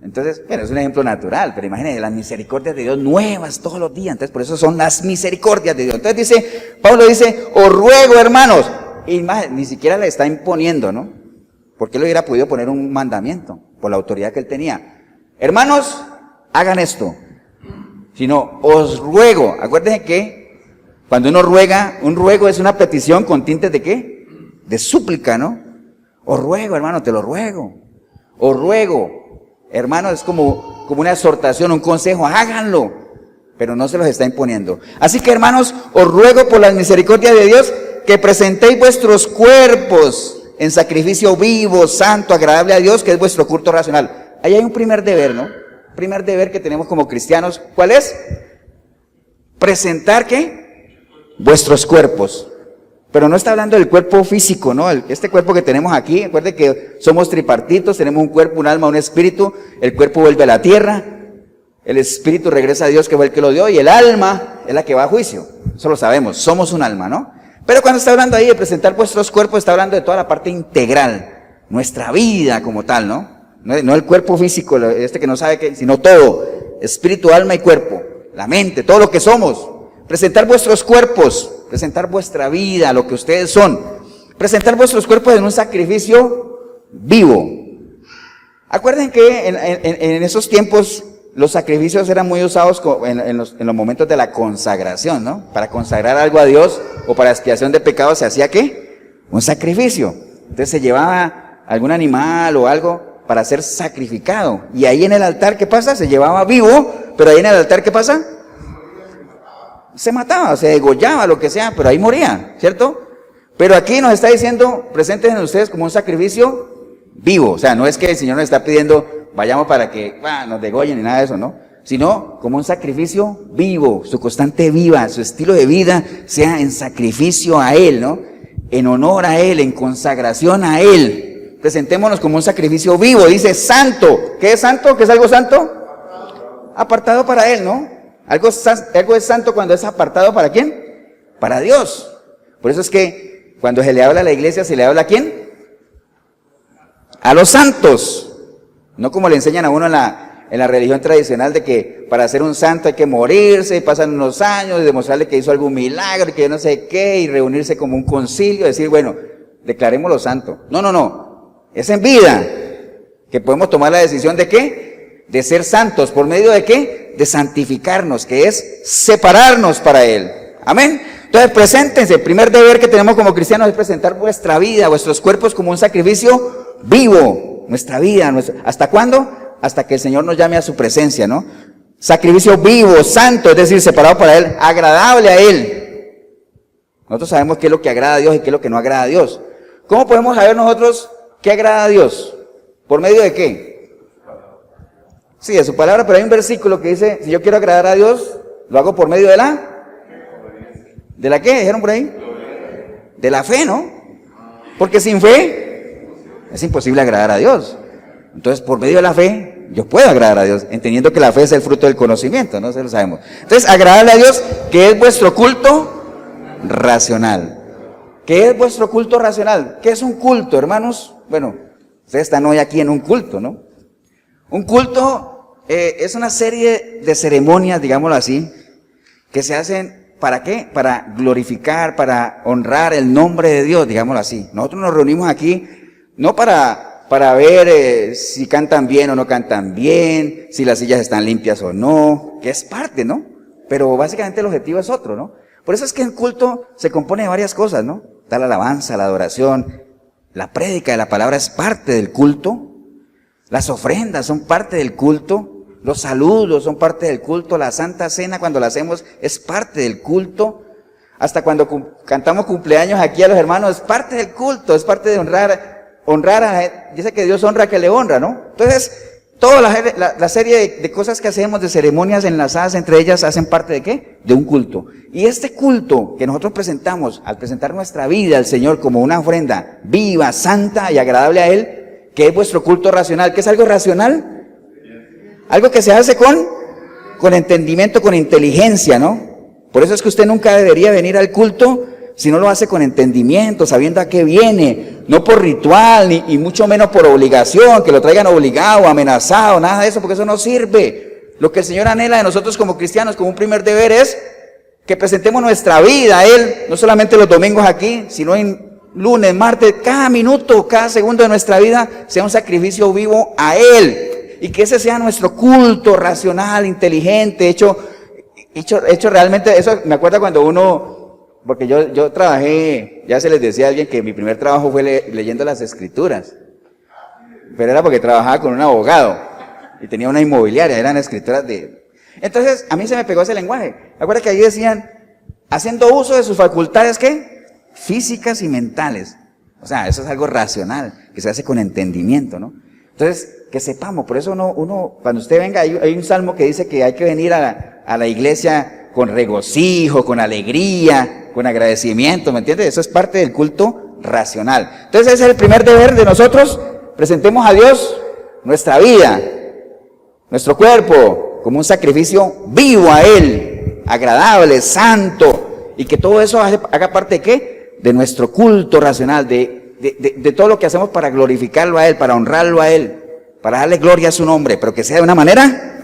Entonces, bueno, es un ejemplo natural, pero imagínense las misericordias de Dios nuevas todos los días. Entonces, por eso son las misericordias de Dios. Entonces dice, Pablo dice, os ruego, hermanos, y más, ni siquiera le está imponiendo, ¿no? Porque él hubiera podido poner un mandamiento por la autoridad que él tenía. Hermanos, hagan esto. Sino, os ruego. Acuérdense que cuando uno ruega, un ruego es una petición con tintes de ¿qué? De súplica, ¿no? Os ruego, hermano, te lo ruego. Os ruego. Hermano, es como una exhortación, un consejo, háganlo, pero no se los está imponiendo. Así que, hermanos, os ruego por las misericordias de Dios que presentéis vuestros cuerpos en sacrificio vivo, santo, agradable a Dios, que es vuestro culto racional. Ahí hay un primer deber, ¿no? Primer deber que tenemos como cristianos, ¿cuál es? Presentar, ¿qué? Vuestros cuerpos. Pero no está hablando del cuerpo físico, ¿no? Este cuerpo que tenemos aquí, recuerde que somos tripartitos, tenemos un cuerpo, un alma, un espíritu. El cuerpo vuelve a la tierra, el espíritu regresa a Dios que fue el que lo dio, y el alma es la que va a juicio. Eso lo sabemos, somos un alma, ¿no? Pero cuando está hablando ahí de presentar vuestros cuerpos, está hablando de toda la parte integral, nuestra vida como tal, ¿no? No el cuerpo físico, que no sabe qué, sino todo, espíritu, alma y cuerpo, la mente, todo lo que somos. Presentar vuestros cuerpos, presentar vuestra vida, lo que ustedes son. Presentar vuestros cuerpos en un sacrificio vivo. Acuerden que en esos tiempos los sacrificios eran muy usados en los momentos de la consagración, ¿no? Para consagrar algo a Dios o para expiación de pecados se hacía ¿qué? Un sacrificio. Entonces se llevaba algún animal o algo para ser sacrificado. Y ahí en el altar, ¿qué pasa? Se llevaba vivo, pero ahí en el altar, ¿qué pasa? Se mataba, se degollaba, lo que sea, pero ahí moría, ¿cierto? Pero aquí nos está diciendo, presenten ustedes como un sacrificio vivo. O sea, no es que el Señor nos está pidiendo, vayamos para que nos degollen ni nada de eso, ¿no? Sino como un sacrificio vivo, su constante viva, su estilo de vida sea en sacrificio a Él, ¿no? En honor a Él, en consagración a Él. Presentémonos como un sacrificio vivo, dice santo. ¿Qué es santo? ¿Qué es algo santo? Apartado para Él, ¿no? Algo es santo cuando es apartado ¿para quién? Para Dios. Por eso es que cuando se le habla a la iglesia, ¿se le habla a quién? A los santos. No como le enseñan a uno en la religión tradicional de que para ser un santo hay que morirse, y pasan unos años y demostrarle que hizo algún milagro, que yo no sé qué, y reunirse como un concilio, decir, bueno, declarémoslo santo. No. Es en vida que podemos tomar la decisión de ¿qué? De ser santos. ¿Por medio de qué? De santificarnos, que es separarnos para Él. Amén. Entonces, preséntense. El primer deber que tenemos como cristianos es presentar vuestra vida, vuestros cuerpos como un sacrificio vivo. Nuestra vida. ¿Hasta cuándo? Hasta que el Señor nos llame a su presencia, ¿no? Sacrificio vivo, santo, es decir, separado para Él, agradable a Él. Nosotros sabemos qué es lo que agrada a Dios y qué es lo que no agrada a Dios. ¿Cómo podemos saber nosotros qué agrada a Dios? ¿Por medio de qué? Sí, de su palabra, pero hay un versículo que dice, si yo quiero agradar a Dios, lo hago por medio de ¿de la qué? ¿Dijeron por ahí? De la fe, ¿no? Porque sin fe es imposible agradar a Dios. Entonces, por medio de la fe, yo puedo agradar a Dios, entendiendo que la fe es el fruto del conocimiento, ¿no? Se lo sabemos. Entonces, agradarle a Dios, que es vuestro culto racional. ¿Qué es vuestro culto racional? ¿Qué es un culto, hermanos? Bueno, ustedes están hoy aquí en un culto, ¿no? Un culto es una serie de ceremonias, digámoslo así, que se hacen, ¿para qué? Para glorificar, para honrar el nombre de Dios, digámoslo así. Nosotros nos reunimos aquí no para ver si cantan bien o no cantan bien, si las sillas están limpias o no, que es parte, ¿no? Pero básicamente el objetivo es otro, ¿no? Por eso es que el culto se compone de varias cosas, ¿no? Está la alabanza, la adoración, la prédica de la palabra es parte del culto, las ofrendas son parte del culto, los saludos son parte del culto, la Santa Cena cuando la hacemos es parte del culto, hasta cuando cantamos cumpleaños aquí a los hermanos es parte del culto, es parte de honrar a gente. Dice que Dios honra a que le honra, ¿no? Entonces, toda la serie de cosas que hacemos, de ceremonias enlazadas entre ellas, hacen parte ¿de qué? De un culto. Y este culto que nosotros presentamos, al presentar nuestra vida al Señor como una ofrenda viva, santa y agradable a Él, que es vuestro culto racional, ¿qué es algo racional? Algo que se hace con entendimiento, con inteligencia, ¿no? Por eso es que usted nunca debería venir al culto si no lo hace con entendimiento, sabiendo a qué viene, no por ritual, y mucho menos por obligación, que lo traigan obligado, amenazado, nada de eso, porque eso no sirve. Lo que el Señor anhela de nosotros como cristianos, como un primer deber, es que presentemos nuestra vida a Él, no solamente los domingos aquí, sino en lunes, martes, cada minuto, cada segundo de nuestra vida, sea un sacrificio vivo a Él, y que ese sea nuestro culto racional, inteligente, hecho realmente. Eso me acuerda cuando uno... Porque yo trabajé, ya se les decía a alguien que mi primer trabajo fue leyendo las escrituras, pero era porque trabajaba con un abogado y tenía una inmobiliaria, eran escrituras de... Entonces a mí se me pegó ese lenguaje. Acuérdate que ahí decían, haciendo uso de sus facultades, ¿qué? Físicas y mentales. O sea, eso es algo racional, que se hace con entendimiento, ¿no? Entonces, que sepamos, por eso uno cuando usted venga, hay un salmo que dice que hay que venir a la iglesia con regocijo, con alegría, con agradecimiento, ¿me entiendes? Eso es parte del culto racional. Entonces ese es el primer deber de nosotros, presentemos a Dios nuestra vida, nuestro cuerpo, como un sacrificio vivo a Él, agradable, santo, y que todo eso haga parte ¿de qué? De nuestro culto racional, de todo lo que hacemos para glorificarlo a Él, para honrarlo a Él, para darle gloria a su nombre, pero que sea de una manera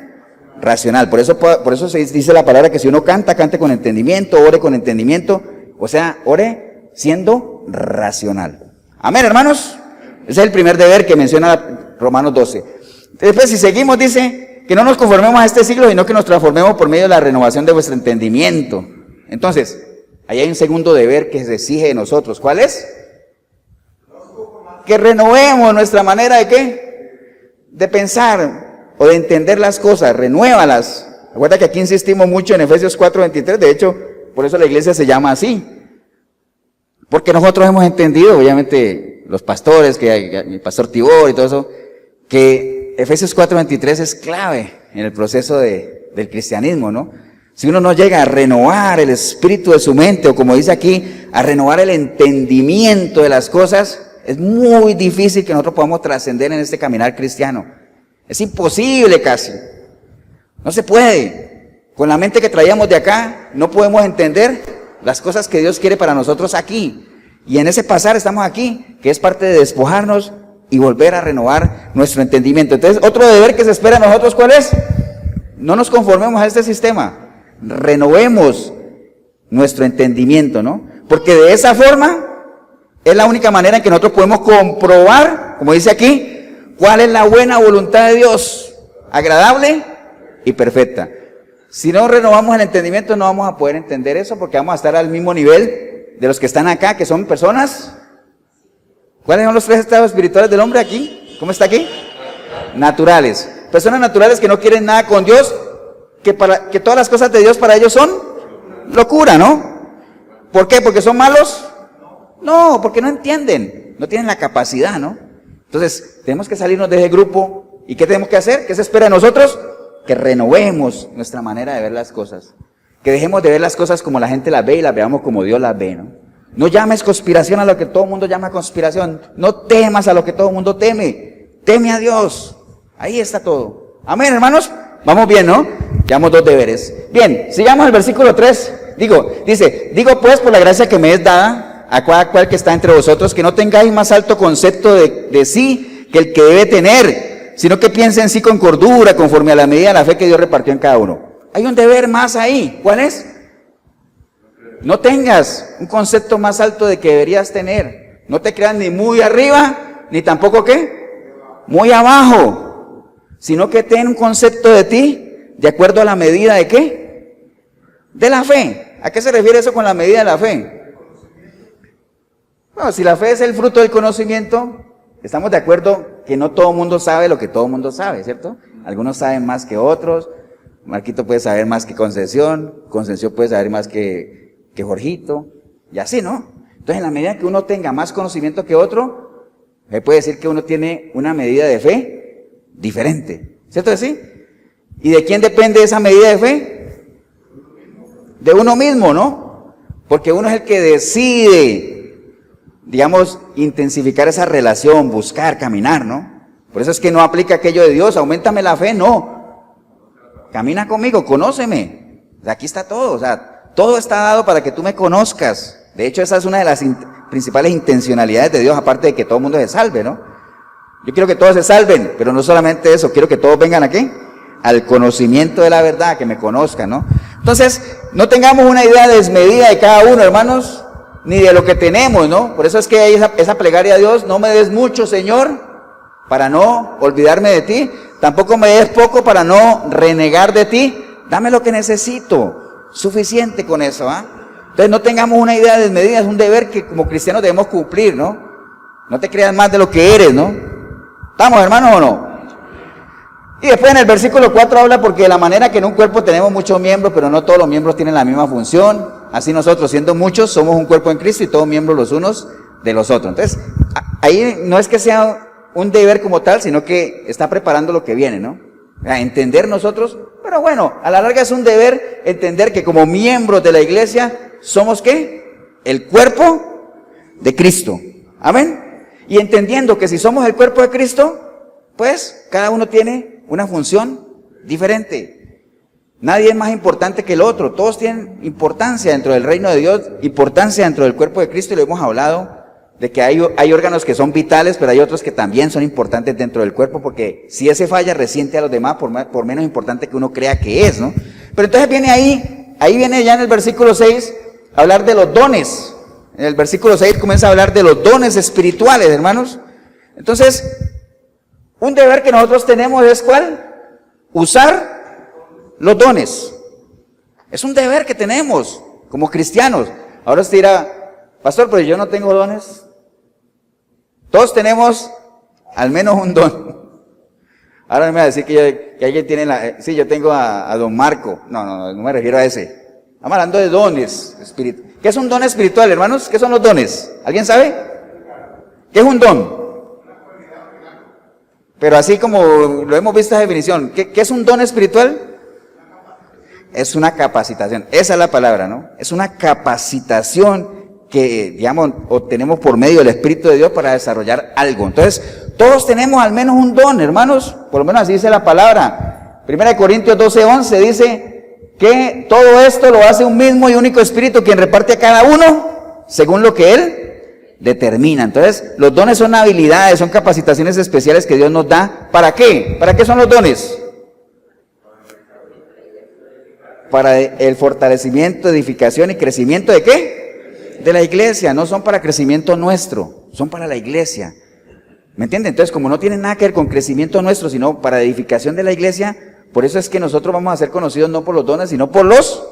racional. Por eso se dice la palabra que si uno canta, cante con entendimiento, ore con entendimiento, o sea, ore siendo racional. Amén, hermanos. Ese es el primer deber que menciona Romanos 12. Después, si seguimos, dice que no nos conformemos a este siglo, sino que nos transformemos por medio de la renovación de vuestro entendimiento. Entonces, ahí hay un segundo deber que se exige de nosotros. ¿Cuál es? Que renovemos nuestra manera de ¿qué? De pensar o de entender las cosas, renuévalas. Recuerda que aquí insistimos mucho en Efesios 4:23, de hecho, por eso la iglesia se llama así. Porque nosotros hemos entendido, obviamente, los pastores, que el pastor Tibor y todo eso, que Efesios 4:23 es clave en el proceso del cristianismo, ¿no? Si uno no llega a renovar el espíritu de su mente, o como dice aquí, a renovar el entendimiento de las cosas, es muy difícil que nosotros podamos trascender en este caminar cristiano. Es imposible casi. No se puede. Con la mente que traíamos de acá, no podemos entender las cosas que Dios quiere para nosotros aquí. Y en ese pasar estamos aquí, que es parte de despojarnos y volver a renovar nuestro entendimiento. Entonces, otro deber que se espera de nosotros, ¿cuál es? No nos conformemos a este sistema. Renovemos nuestro entendimiento, ¿no? Porque de esa forma es la única manera en que nosotros podemos comprobar, como dice aquí, cuál es la buena voluntad de Dios, agradable y perfecta. Si no renovamos el entendimiento, no vamos a poder entender eso, porque vamos a estar al mismo nivel de los que están acá, que son personas. ¿Cuáles son los tres estados espirituales del hombre aquí? ¿Cómo está aquí? Naturales. Personas naturales que no quieren nada con Dios, que todas las cosas de Dios para ellos son locura, ¿no? ¿Por qué? ¿Porque son malos? No, porque no entienden, no tienen la capacidad, ¿no? Entonces, tenemos que salirnos de ese grupo ¿Y qué tenemos que hacer? ¿Qué se espera de nosotros? Que renovemos nuestra manera de ver las cosas. Que dejemos de ver las cosas como la gente las ve y las veamos como Dios las ve, ¿no? No llames conspiración a lo que todo el mundo llama conspiración. No temas a lo que todo el mundo teme. Teme a Dios. Ahí está todo. Amén, hermanos. Vamos bien, ¿no? Llevamos 2 deberes. Bien, sigamos al versículo 3. Digo pues por la gracia que me es dada a cada cual que está entre vosotros, que no tengáis más alto concepto de sí que el que debe tener, sino que piense en sí con cordura, conforme a la medida de la fe que Dios repartió en cada uno. Hay un deber más ahí. ¿Cuál es? No tengas un concepto más alto de que deberías tener. No te creas ni muy arriba, ni tampoco ¿qué? Muy abajo. Sino que ten un concepto de ti de acuerdo a la medida de ¿qué? De la fe. ¿A qué se refiere eso con la medida de la fe? Bueno, si la fe es el fruto del conocimiento, estamos de acuerdo que no todo el mundo sabe lo que todo el mundo sabe, ¿cierto? Algunos saben más que otros. Marquito puede saber más que Concesión puede saber más que Jorgito, y así, ¿no? Entonces, en la medida que uno tenga más conocimiento que otro, se puede decir que uno tiene una medida de fe diferente, ¿cierto que sí? ¿Y de quién depende esa medida de fe? De uno mismo, ¿no? Porque uno es el que decide, digamos, intensificar esa relación, buscar, caminar, ¿no? Por eso es que no aplica aquello de Dios, auméntame la fe, no. Camina conmigo, conóceme. Aquí está todo, o sea, todo está dado para que tú me conozcas. De hecho, esa es una de las principales intencionalidades de Dios, aparte de que todo el mundo se salve, ¿no? Yo quiero que todos se salven, pero no solamente eso, quiero que todos vengan aquí al conocimiento de la verdad, que me conozcan, ¿no? Entonces, no tengamos una idea desmedida de cada uno, hermanos, ni de lo que tenemos, ¿no? Por eso es que hay esa plegaria a Dios: no me des mucho, Señor, para no olvidarme de ti, tampoco me des poco para no renegar de ti, dame lo que necesito, suficiente con eso, ¿ah? Entonces no tengamos una idea desmedida, es un deber que como cristianos debemos cumplir, ¿no? No te creas más de lo que eres, ¿no? ¿Estamos, hermanos, o no? Y después en el versículo 4 habla porque de la manera que en un cuerpo tenemos muchos miembros, pero no todos los miembros tienen la misma función, así nosotros, siendo muchos, somos un cuerpo en Cristo y todos miembros los unos de los otros. Entonces, ahí no es que sea un deber como tal, sino que está preparando lo que viene, ¿no? A entender nosotros, pero bueno, a la larga es un deber entender que como miembros de la iglesia somos ¿qué? El cuerpo de Cristo. Amén. Y entendiendo que si somos el cuerpo de Cristo, pues cada uno tiene una función diferente. Nadie es más importante que el otro, todos tienen importancia dentro del reino de Dios, importancia dentro del cuerpo de Cristo, y lo hemos hablado de que hay órganos que son vitales, pero hay otros que también son importantes dentro del cuerpo, porque si ese falla resiente a los demás, por menos importante que uno crea que es, ¿no? Pero entonces viene ahí viene ya en el versículo 6, a hablar de los dones. En el versículo 6 comienza a hablar de los dones espirituales, hermanos. Entonces, un deber que nosotros tenemos es ¿cuál? Usar los dones. Es un deber que tenemos como cristianos. Ahora usted dirá: pastor, pero yo no tengo dones. Todos tenemos al menos un don. Ahora me va a decir que alguien tiene sí, yo tengo a don Marco. No me refiero a ese. Estamos hablando de dones espirituales. ¿Qué es un don espiritual, hermanos? ¿Qué son los dones? ¿Alguien sabe? ¿Qué es un don? Pero así como lo hemos visto esta definición, ¿qué es un don espiritual? Es una capacitación. Esa es la palabra, ¿no? Es una capacitación que, digamos, obtenemos por medio del Espíritu de Dios para desarrollar algo. Entonces, todos tenemos al menos un don, hermanos, por lo menos así dice la palabra. 1 Corintios 12:11 dice que todo esto lo hace un mismo y único Espíritu, quien reparte a cada uno según lo que Él determina. Entonces, los dones son habilidades, son capacitaciones especiales que Dios nos da. ¿Para qué? ¿Para qué son los dones? Para el fortalecimiento, edificación y crecimiento ¿de qué? De la iglesia. No son para crecimiento nuestro, son para la iglesia. ¿Me entienden? Entonces, como no tienen nada que ver con crecimiento nuestro, sino para edificación de la iglesia, por eso es que nosotros vamos a ser conocidos no por los dones, sino por los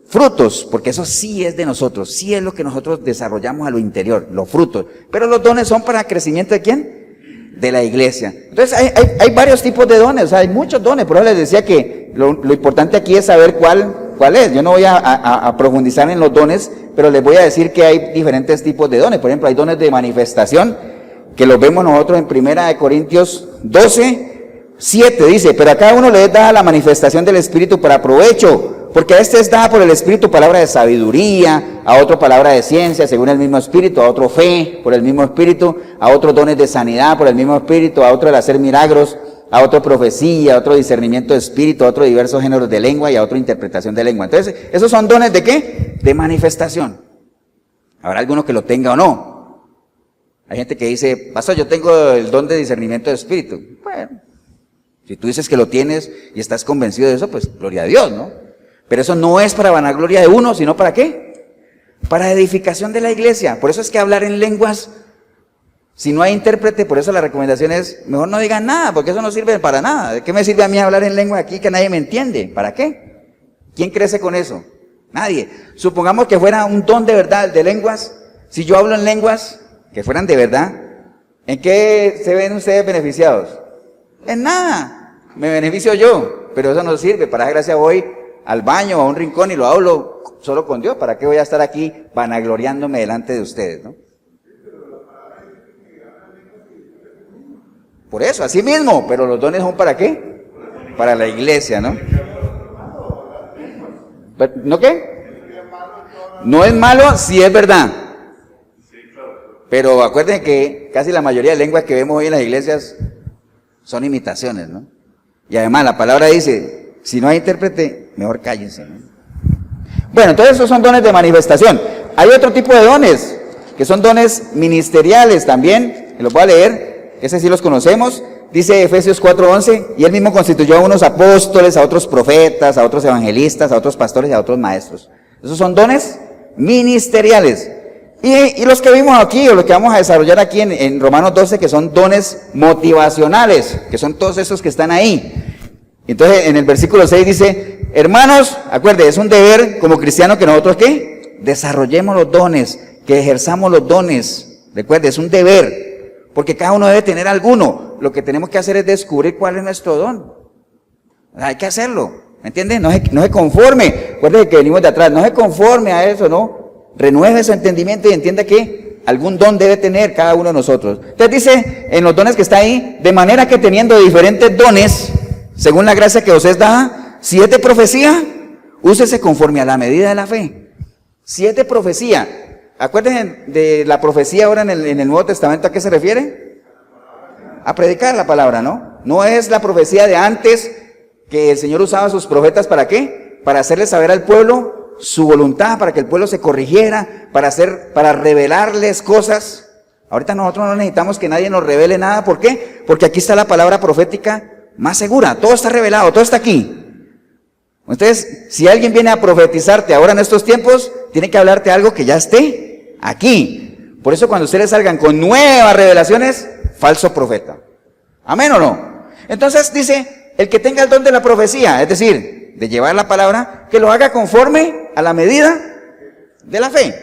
frutos, porque eso sí es de nosotros, sí es lo que nosotros desarrollamos a lo interior, los frutos. Pero los dones son para crecimiento ¿de quién? De la iglesia. Entonces, hay varios tipos de dones, o sea, hay muchos dones. Por eso les decía que lo importante aquí es saber cuál es. Yo no voy a profundizar en los dones, pero les voy a decir que hay diferentes tipos de dones. Por ejemplo, hay dones de manifestación, que los vemos nosotros en 1 Corintios 12, 7 dice, pero a cada uno le es dada la manifestación del Espíritu para provecho, porque a este es dada por el Espíritu palabra de sabiduría, a otro palabra de ciencia, según el mismo Espíritu, a otro fe, por el mismo Espíritu, a otros dones de sanidad, por el mismo Espíritu, a otro el hacer milagros, a otro profecía, a otro discernimiento de espíritu, a otro diversos géneros de lengua y a otro interpretación de lengua. Entonces, esos son dones ¿de qué? De manifestación. Habrá alguno que lo tenga o no. Hay gente que dice, pastor, yo tengo el don de discernimiento de espíritu. Bueno, si tú dices que lo tienes y estás convencido de eso, pues gloria a Dios, ¿no? Pero eso no es para vanagloria de uno, sino ¿para qué? Para edificación de la iglesia. Por eso es que hablar en lenguas, si no hay intérprete, por eso la recomendación es, mejor no digan nada, porque eso no sirve para nada. ¿De qué me sirve a mí hablar en lengua aquí que nadie me entiende? ¿Para qué? ¿Quién crece con eso? Nadie. Supongamos que fuera un don de verdad de lenguas. Si yo hablo en lenguas, que fueran de verdad, ¿en qué se ven ustedes beneficiados? En nada. Me beneficio yo, pero eso no sirve. Para gracia voy al baño o a un rincón y lo hablo solo con Dios. ¿Para qué voy a estar aquí vanagloriándome delante de ustedes, no? Por eso, así mismo, pero los dones son ¿para qué? Para la iglesia, ¿no? ¿No qué? No es malo si es verdad. Pero acuérdense que casi la mayoría de lenguas que vemos hoy en las iglesias son imitaciones, ¿no? Y además la palabra dice, si no hay intérprete, mejor cállense, ¿no? Bueno, entonces esos son dones de manifestación. Hay otro tipo de dones, que son dones ministeriales también, que los voy a leer, ese sí los conocemos. Dice Efesios 4:11, y él mismo constituyó a unos apóstoles, a otros profetas, a otros evangelistas, a otros pastores y a otros maestros. Esos son dones ministeriales. Y los que vimos aquí, o los que vamos a desarrollar aquí en Romanos 12, que son dones motivacionales, que son todos esos que están ahí. Entonces, en el versículo 6 dice, hermanos, acuérdense, es un deber como cristiano que nosotros, ¿qué? Desarrollemos los dones, que ejerzamos los dones. Recuerde, es un deber, porque cada uno debe tener alguno. Lo que tenemos que hacer es descubrir cuál es nuestro don. Hay que hacerlo, ¿me entienden? No se conforme, acuérdense que venimos de atrás, no se conforme a eso, ¿no? Renueve su entendimiento y entienda que algún don debe tener cada uno de nosotros. Entonces dice en los dones que está ahí, de manera que teniendo diferentes dones, según la gracia que os es dada, si es de profecía, úsese conforme a la medida de la fe. Si es de profecía, acuérdense de la profecía ahora en el Nuevo Testamento, ¿a qué se refiere? A predicar la palabra, ¿no? No es la profecía de antes que el Señor usaba a sus profetas, ¿para qué? Para hacerles saber al pueblo su voluntad, para que el pueblo se corrigiera, para revelarles cosas. Ahorita nosotros no necesitamos que nadie nos revele nada. ¿Por qué? Porque aquí está la palabra profética más segura. Todo está revelado, todo está aquí. Entonces, si alguien viene a profetizarte ahora en estos tiempos, tiene que hablarte algo que ya esté aquí. Por eso cuando ustedes salgan con nuevas revelaciones, falso profeta. ¿Amén o no? Entonces dice, el que tenga el don de la profecía, es decir, de llevar la palabra, que lo haga conforme a la medida de la fe.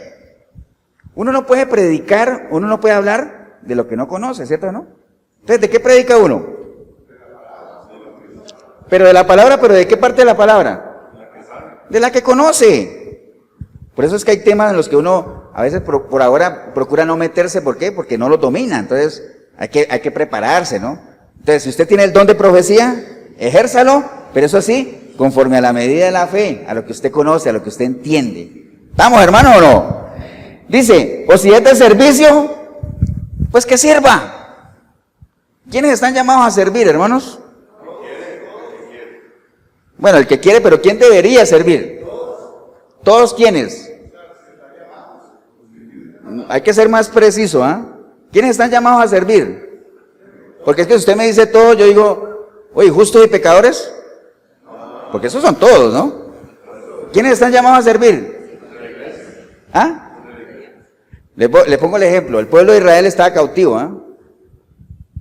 Uno no puede predicar, uno no puede hablar de lo que no conoce, ¿cierto o no? Entonces, ¿de qué predica uno? Pero de la palabra, ¿pero de qué parte de la palabra? De la que conoce. Por eso es que hay temas en los que uno a veces por ahora procura no meterse. ¿Por qué? Porque no lo domina. Entonces hay que prepararse, ¿no? Entonces, si usted tiene el don de profecía, ejérzalo, pero eso sí, conforme a la medida de la fe, a lo que usted conoce, a lo que usted entiende. ¿Estamos, hermano, o no? Dice, o si es de servicio, pues que sirva. ¿Quiénes están llamados a servir, hermanos? Bueno, el que quiere, pero ¿quién debería servir? ¿Todos quiénes? Hay que ser más preciso, ¿ah? ¿Quiénes están llamados a servir? Porque es que si usted me dice todo, yo digo, oye, ¿justos y pecadores? Porque esos son todos, ¿no? ¿Quiénes están llamados a servir? ¿Ah? Le pongo el ejemplo. El pueblo de Israel estaba cautivo, ¿ah?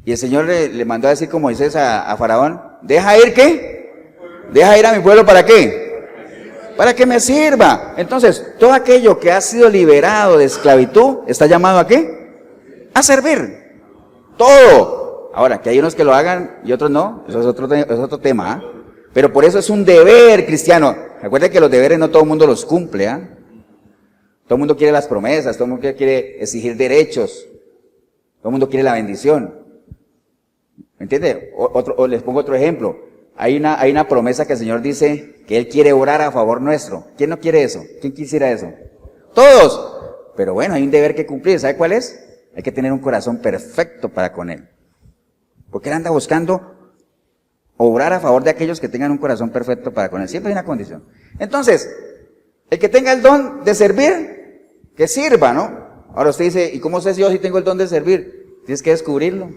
Y el Señor le mandó a decir como Moisés a Faraón, ¿deja ir qué? ¿Deja ir a mi pueblo para qué? Para que me sirva. Entonces, todo aquello que ha sido liberado de esclavitud, ¿está llamado a qué? A servir. Todo. Ahora, que hay unos que lo hagan y otros no, eso es otro tema, ¿ah? Pero por eso es un deber cristiano. Recuerden que los deberes no todo el mundo los cumple, ¿ah? Todo el mundo quiere las promesas, todo el mundo quiere exigir derechos, todo el mundo quiere la bendición. ¿Me entiende? O les pongo otro ejemplo. Hay una promesa que el Señor dice que Él quiere orar a favor nuestro. ¿Quién no quiere eso? ¿Quién quisiera eso? Todos. Pero bueno, hay un deber que cumplir. ¿Sabe cuál es? Hay que tener un corazón perfecto para con Él. Porque Él anda buscando obrar a favor de aquellos que tengan un corazón perfecto para con Él. Siempre hay una condición. Entonces, el que tenga el don de servir, que sirva, ¿no? Ahora usted dice, ¿y cómo sé yo si tengo el don de servir? Tienes que descubrirlo.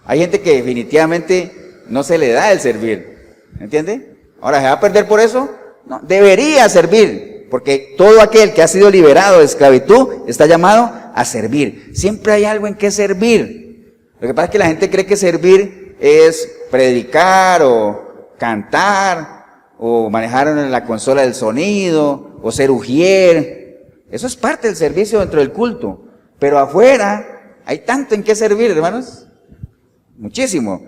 Hay gente que definitivamente no se le da el servir. ¿Entiende? Ahora, ¿se va a perder por eso? No, debería servir. Porque todo aquel que ha sido liberado de esclavitud está llamado a servir. Siempre hay algo en que servir. Lo que pasa es que la gente cree que servir es predicar o cantar o manejar la consola del sonido o ser ujier. Eso es parte del servicio dentro del culto. Pero afuera hay tanto en qué servir, hermanos. Muchísimo.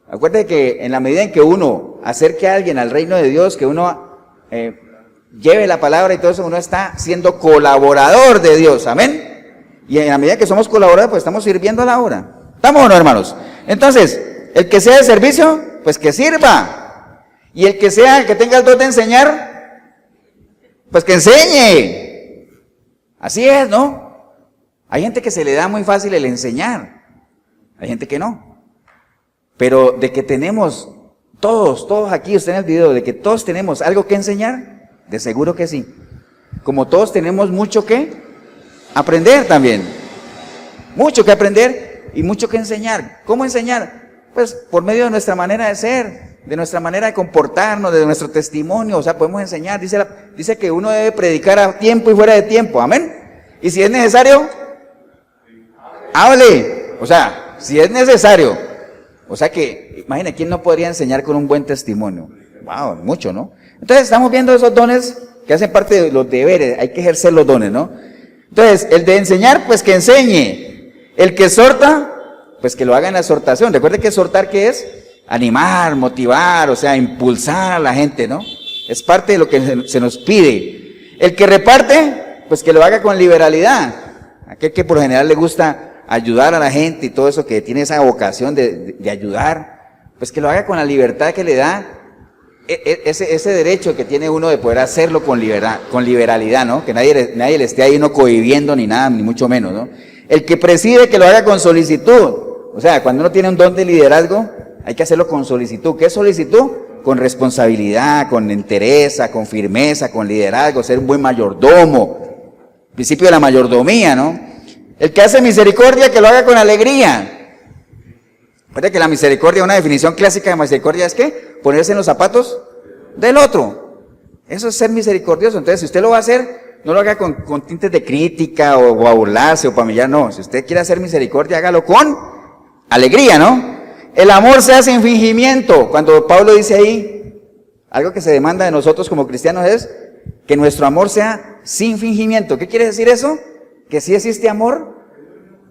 Acuérdense que en la medida en que uno acerque a alguien al reino de Dios, que uno lleve la palabra y todo eso, uno está siendo colaborador de Dios, amén. Y en la medida que somos colaboradores, pues estamos sirviendo a la obra. ¿Estamos o no, hermanos? Entonces, el que sea de servicio, pues que sirva. Y el que tenga el don de enseñar, pues que enseñe. Así es, ¿no? Hay gente que se le da muy fácil el enseñar. Hay gente que no. Pero de que tenemos, todos aquí, usted en el video, de que todos tenemos algo que enseñar, de seguro que sí. Como todos tenemos mucho que aprender también. Mucho que aprender y mucho que enseñar. ¿Cómo enseñar? Pues por medio de nuestra manera de ser, de nuestra manera de comportarnos, de nuestro testimonio. O sea, podemos enseñar. Dice que uno debe predicar a tiempo y fuera de tiempo. Amén. Y si es necesario, hable. O sea, si es necesario. O sea que, imagina, ¿quién no podría enseñar con un buen testimonio? Wow, mucho, ¿no? Entonces estamos viendo esos dones que hacen parte de los deberes, hay que ejercer los dones, ¿no? Entonces, el de enseñar, pues que enseñe. El que exhorta, pues que lo haga en la exhortación. Recuerde que exhortar, ¿qué es? Animar, motivar, o sea, impulsar a la gente, ¿no? Es parte de lo que se nos pide. El que reparte, pues que lo haga con liberalidad. Aquel que por lo general le gusta ayudar a la gente y todo eso, que tiene esa vocación de ayudar, pues que lo haga con la libertad que le da ese derecho que tiene uno de poder hacerlo con liberalidad, ¿no? Que nadie le esté ahí no cohibiendo ni nada, ni mucho menos, ¿no? El que preside, que lo haga con solicitud. O sea, cuando uno tiene un don de liderazgo, hay que hacerlo con solicitud. ¿Qué es solicitud? Con responsabilidad, con entereza, con firmeza, con liderazgo, ser un buen mayordomo. Principio de la mayordomía, ¿no? El que hace misericordia, que lo haga con alegría. Recuerda que la misericordia, una definición clásica de misericordia es ¿qué? Ponerse en los zapatos del otro. Eso es ser misericordioso. Entonces, si usted lo va a hacer, no lo haga con tintes de crítica o a burlarse o familiar, no. Si usted quiere hacer misericordia, hágalo con alegría, ¿no? El amor sea sin fingimiento. Cuando Pablo dice ahí, algo que se demanda de nosotros como cristianos es que nuestro amor sea sin fingimiento. ¿Qué quiere decir eso? Que sí existe amor,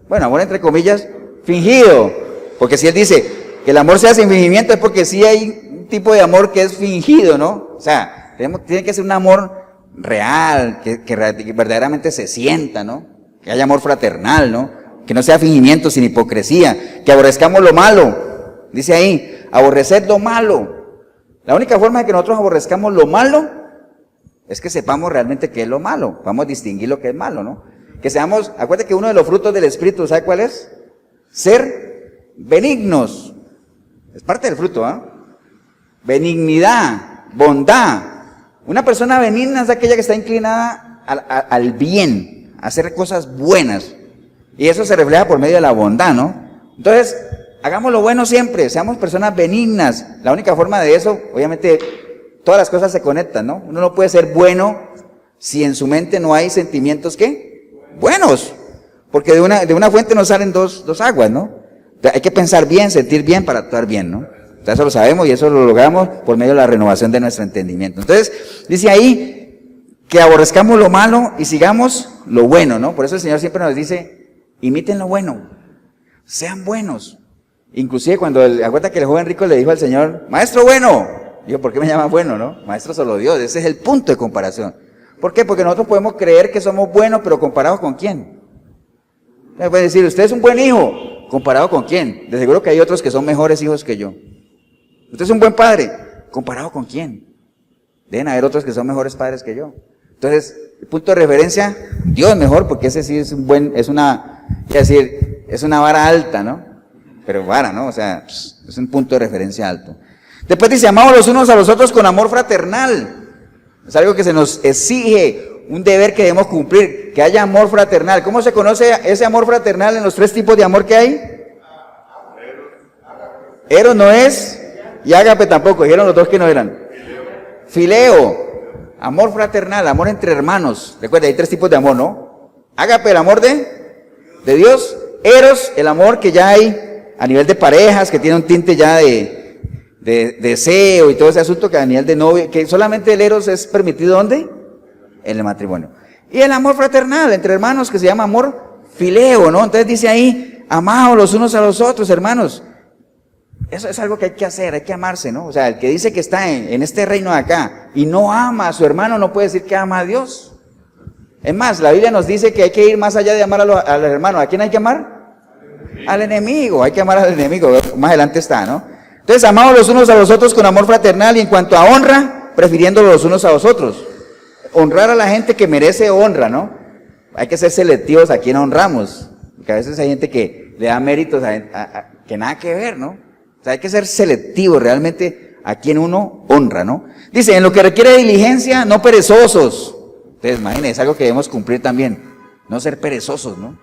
bueno, amor entre comillas, fingido. Porque si él dice que el amor sea sin fingimiento es porque sí hay un tipo de amor que es fingido, ¿no? O sea, tiene que ser un amor real, que verdaderamente se sienta, ¿no? Que haya amor fraternal, ¿no? Que no sea fingimiento sin hipocresía, que aborrezcamos lo malo. Dice ahí, aborrecer lo malo. La única forma de que nosotros aborrezcamos lo malo es que sepamos realmente qué es lo malo. Vamos a distinguir lo que es malo, ¿no? Que seamos, acuérdate que uno de los frutos del Espíritu, ¿sabe cuál es? Ser benignos. Es parte del fruto, ¿ah? Benignidad, bondad. Una persona benigna es aquella que está inclinada al bien, a hacer cosas buenas. Y eso se refleja por medio de la bondad, ¿no? Entonces, hagamos lo bueno siempre, seamos personas benignas. La única forma de eso, obviamente, todas las cosas se conectan, ¿no? Uno no puede ser bueno si en su mente no hay sentimientos, ¿qué? Buenos. Porque de una fuente no salen dos aguas, ¿no? Hay que pensar bien, sentir bien para actuar bien, ¿no? Entonces, eso lo sabemos y eso lo logramos por medio de la renovación de nuestro entendimiento. Entonces, dice ahí que aborrezcamos lo malo y sigamos lo bueno, ¿no? Por eso el Señor siempre nos dice, imiten lo bueno, sean buenos. Inclusive cuando, acuérdate que el joven rico le dijo al Señor, maestro bueno. Digo, ¿por qué me llama bueno, no? Maestro solo Dios, ese es el punto de comparación. ¿Por qué? Porque nosotros podemos creer que somos buenos, pero comparados con quién. Me puede decir, usted es un buen hijo. ¿Comparado con quién? De seguro que hay otros que son mejores hijos que yo. Usted es un buen padre. ¿Comparado con quién? Deben haber otros que son mejores padres que yo. Entonces, el punto de referencia, Dios mejor, porque ese sí es es una vara alta, ¿no? Pero vara, ¿no? O sea, es un punto de referencia alto. Después dice, amamos los unos a los otros con amor fraternal. Es algo que se nos exige, un deber que debemos cumplir, que haya amor fraternal. ¿Cómo se conoce ese amor fraternal en los tres tipos de amor que hay? Eros no es, y ágape tampoco, dijeron los dos que no eran. Fileo, amor fraternal, amor entre hermanos. Recuerda, hay tres tipos de amor, ¿no? Ágape, el amor de Dios. Eros, el amor que ya hay a nivel de parejas, que tiene un tinte ya de deseo y todo ese asunto, que a nivel de novio, que solamente el eros es permitido, ¿dónde? En el matrimonio. Y el amor fraternal entre hermanos, que se llama amor fileo, ¿no? Entonces dice ahí, amaos los unos a los otros, hermanos. Eso es algo que hay que hacer, hay que amarse, ¿no? O sea, el que dice que está en este reino de acá y no ama a su hermano, no puede decir que ama a Dios. Es más, la Biblia nos dice que hay que ir más allá de amar a los hermanos. ¿A quién hay que amar? Al enemigo, hay que amar al enemigo. Más adelante está, ¿no? Entonces, amaos los unos a los otros con amor fraternal, y en cuanto a honra, prefiriéndolos los unos a los otros. Honrar a la gente que merece honra, ¿no? Hay que ser selectivos a quien honramos, porque a veces hay gente que le da méritos que nada que ver, ¿no? O sea, hay que ser selectivo realmente a quien uno honra, ¿no? Dice, en lo que requiere diligencia, no perezosos. Entonces, imagínense, es algo que debemos cumplir también, no ser perezosos, ¿no?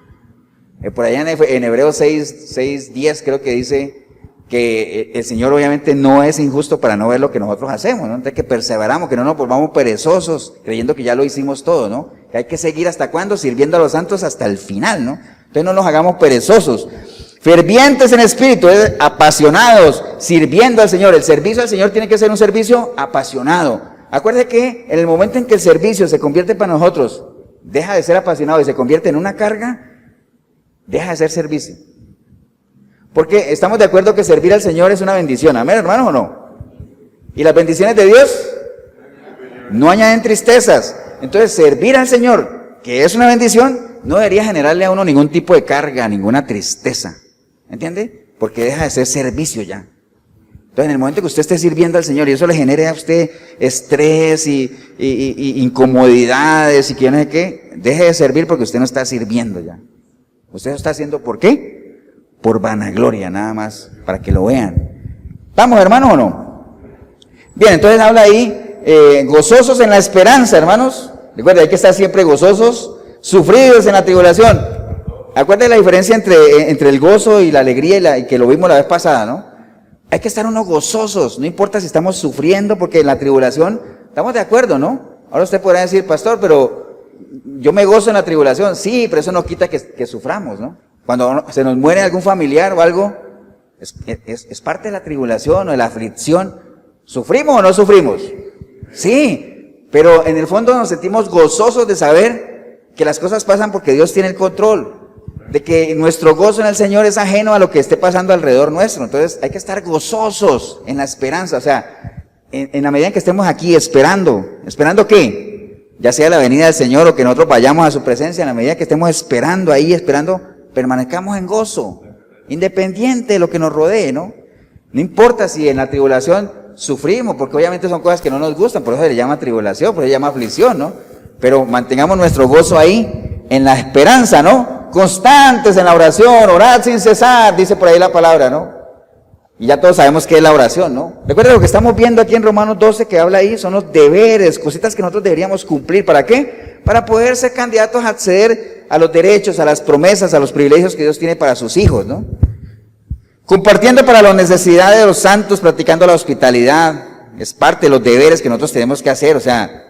Por allá en Hebreos 6:10 creo que dice que el Señor obviamente no es injusto para no ver lo que nosotros hacemos, ¿no? Entonces que perseveramos, que no nos volvamos perezosos, creyendo que ya lo hicimos todo, ¿no? Que hay que seguir hasta cuándo, sirviendo a los santos hasta el final, ¿no? Entonces no nos hagamos perezosos. Fervientes en espíritu, apasionados, sirviendo al Señor. El servicio al Señor tiene que ser un servicio apasionado. Acuérdate que en el momento en que el servicio se convierte para nosotros, deja de ser apasionado y se convierte en una carga, deja de ser servicio. Porque estamos de acuerdo que servir al Señor es una bendición. ¿Amén, hermanos, o no? ¿Y las bendiciones de Dios? No añaden tristezas. Entonces, servir al Señor, que es una bendición, no debería generarle a uno ningún tipo de carga, ninguna tristeza. ¿Entiende? Porque deja de ser servicio ya. Entonces, en el momento que usted esté sirviendo al Señor y eso le genere a usted estrés y incomodidades y que no sé qué, deje de servir porque usted no está sirviendo ya. Usted lo está haciendo, ¿por qué? Por vanagloria, nada más, para que lo vean. ¿Vamos, hermanos, o no? Bien, entonces habla ahí, gozosos en la esperanza, hermanos. Recuerda, hay que estar siempre gozosos, sufridos en la tribulación. Acuérdense la diferencia entre el gozo y la alegría y que lo vimos la vez pasada, ¿no? Hay que estar unos gozosos, no importa si estamos sufriendo, porque en la tribulación estamos de acuerdo, ¿no? Ahora usted podrá decir, pastor, pero yo me gozo en la tribulación. Sí, pero eso no quita que suframos, ¿no? Cuando se nos muere algún familiar o algo, es parte de la tribulación o de la aflicción. ¿Sufrimos o no sufrimos? Sí, pero en el fondo nos sentimos gozosos de saber que las cosas pasan porque Dios tiene el control, de que nuestro gozo en el Señor es ajeno a lo que esté pasando alrededor nuestro. Entonces hay que estar gozosos en la esperanza, o sea, en la medida en que estemos aquí esperando ¿qué? Ya sea la venida del Señor o que nosotros vayamos a su presencia, en la medida que estemos esperando ahí, permanezcamos en gozo, independiente de lo que nos rodee, ¿no? No importa si en la tribulación sufrimos, porque obviamente son cosas que no nos gustan, por eso se le llama tribulación, por eso se llama aflicción, ¿no? Pero mantengamos nuestro gozo ahí, en la esperanza, ¿no? Constantes en la oración, orad sin cesar, dice por ahí la palabra, ¿no? Y ya todos sabemos qué es la oración, ¿no? Recuerden lo que estamos viendo aquí en Romanos 12, que habla ahí, son los deberes, cositas que nosotros deberíamos cumplir. ¿Para qué? Para poder ser candidatos a acceder a los derechos, a las promesas, a los privilegios que Dios tiene para sus hijos, ¿no? Compartiendo para las necesidades de los santos, practicando la hospitalidad, es parte de los deberes que nosotros tenemos que hacer. O sea,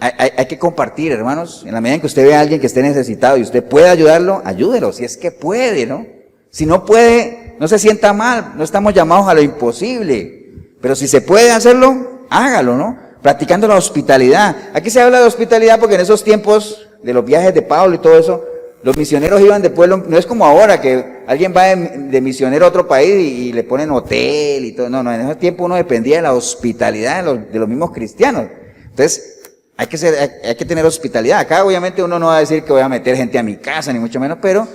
hay que compartir, hermanos. En la medida en que usted ve a alguien que esté necesitado y usted puede ayudarlo, ayúdelo, si es que puede, ¿no? Si no puede, no se sienta mal, no estamos llamados a lo imposible, pero si se puede hacerlo, hágalo, ¿no? Practicando la hospitalidad. Aquí se habla de hospitalidad porque en esos tiempos de los viajes de Pablo y todo eso, los misioneros iban de pueblo, no es como ahora que alguien va de misionero a otro país y le ponen hotel y todo. No, en ese tiempo uno dependía de la hospitalidad de los mismos cristianos. Entonces, hay que tener hospitalidad. Acá obviamente uno no va a decir que voy a meter gente a mi casa, ni mucho menos, pero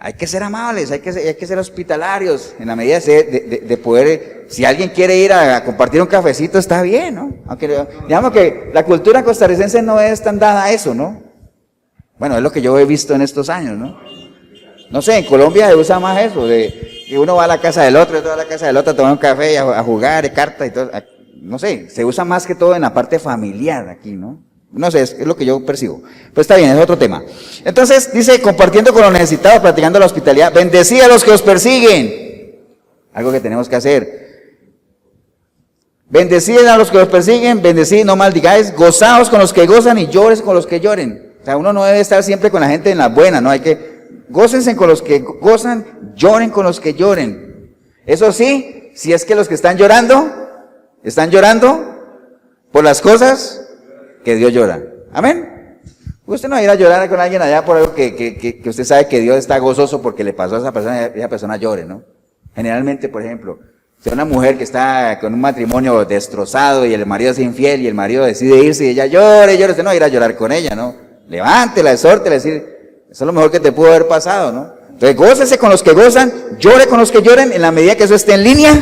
hay que ser amables, hay que ser hospitalarios, en la medida de poder, si alguien quiere ir a compartir un cafecito, está bien, ¿no? Aunque, digamos que la cultura costarricense no es tan dada a eso, ¿no? Bueno, es lo que yo he visto en estos años, ¿no? No sé, en Colombia se usa más eso, de que uno va a la casa del otro, otro va a la casa del otro a tomar un café, a jugar, cartas y todo. No sé, se usa más que todo en la parte familiar aquí, ¿no? No sé, es lo que yo percibo. Pues está bien, es otro tema. Entonces, dice, compartiendo con los necesitados, practicando la hospitalidad, bendecid a los que os persiguen. Algo que tenemos que hacer. Bendecid a los que os persiguen, bendecid, no maldigáis, gozaos con los que gozan y llores con los que lloren. O sea, uno no debe estar siempre con la gente en las buenas, ¿no? Hay que, gócense con los que gozan, lloren con los que lloren. Eso sí, si es que los que están llorando por las cosas que Dios llora. Amén. Usted no va a ir a llorar con alguien allá por algo que usted sabe que Dios está gozoso porque le pasó a esa persona y esa persona llore, ¿no? Generalmente, por ejemplo, si una mujer que está con un matrimonio destrozado y el marido es infiel y el marido decide irse y ella llore, usted no va a ir a llorar con ella, ¿no? Levántela, exhórtela, decir, eso es lo mejor que te pudo haber pasado, ¿no? Entonces, gócese con los que gozan, llore con los que lloren en la medida que eso esté en línea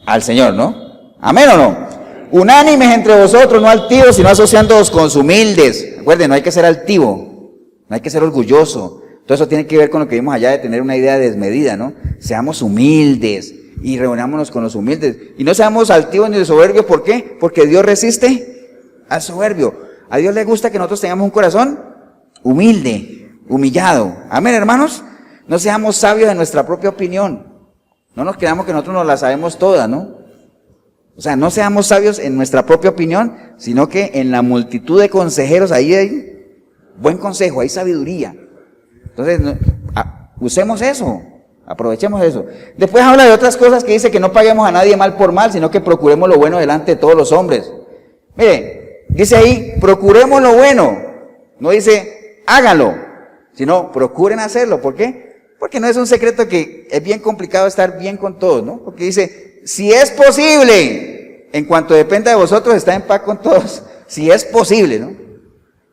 al Señor, ¿no? ¿Amén o no? Unánimes entre vosotros, no altivos, sino asociándoos con los humildes. Recuerden, no hay que ser altivo, no hay que ser orgulloso. Todo eso tiene que ver con lo que vimos allá de tener una idea desmedida, ¿no? Seamos humildes y reunámonos con los humildes. Y no seamos altivos ni soberbios, ¿por qué? Porque Dios resiste al soberbio. A Dios le gusta que nosotros tengamos un corazón humilde, humillado. Amén, hermanos. No seamos sabios en nuestra propia opinión. No nos creamos que nosotros nos la sabemos todas, ¿no? O sea, no seamos sabios en nuestra propia opinión, sino que en la multitud de consejeros ahí hay buen consejo, hay sabiduría. Entonces, usemos eso, aprovechemos eso. Después habla de otras cosas que dice que no paguemos a nadie mal por mal, sino que procuremos lo bueno delante de todos los hombres. Mire, dice ahí, procuremos lo bueno. No dice, háganlo, sino procuren hacerlo. ¿Por qué? Porque no es un secreto que es bien complicado estar bien con todos, ¿no? Porque dice, si es posible, en cuanto dependa de vosotros, está en paz con todos. Si es posible, ¿no?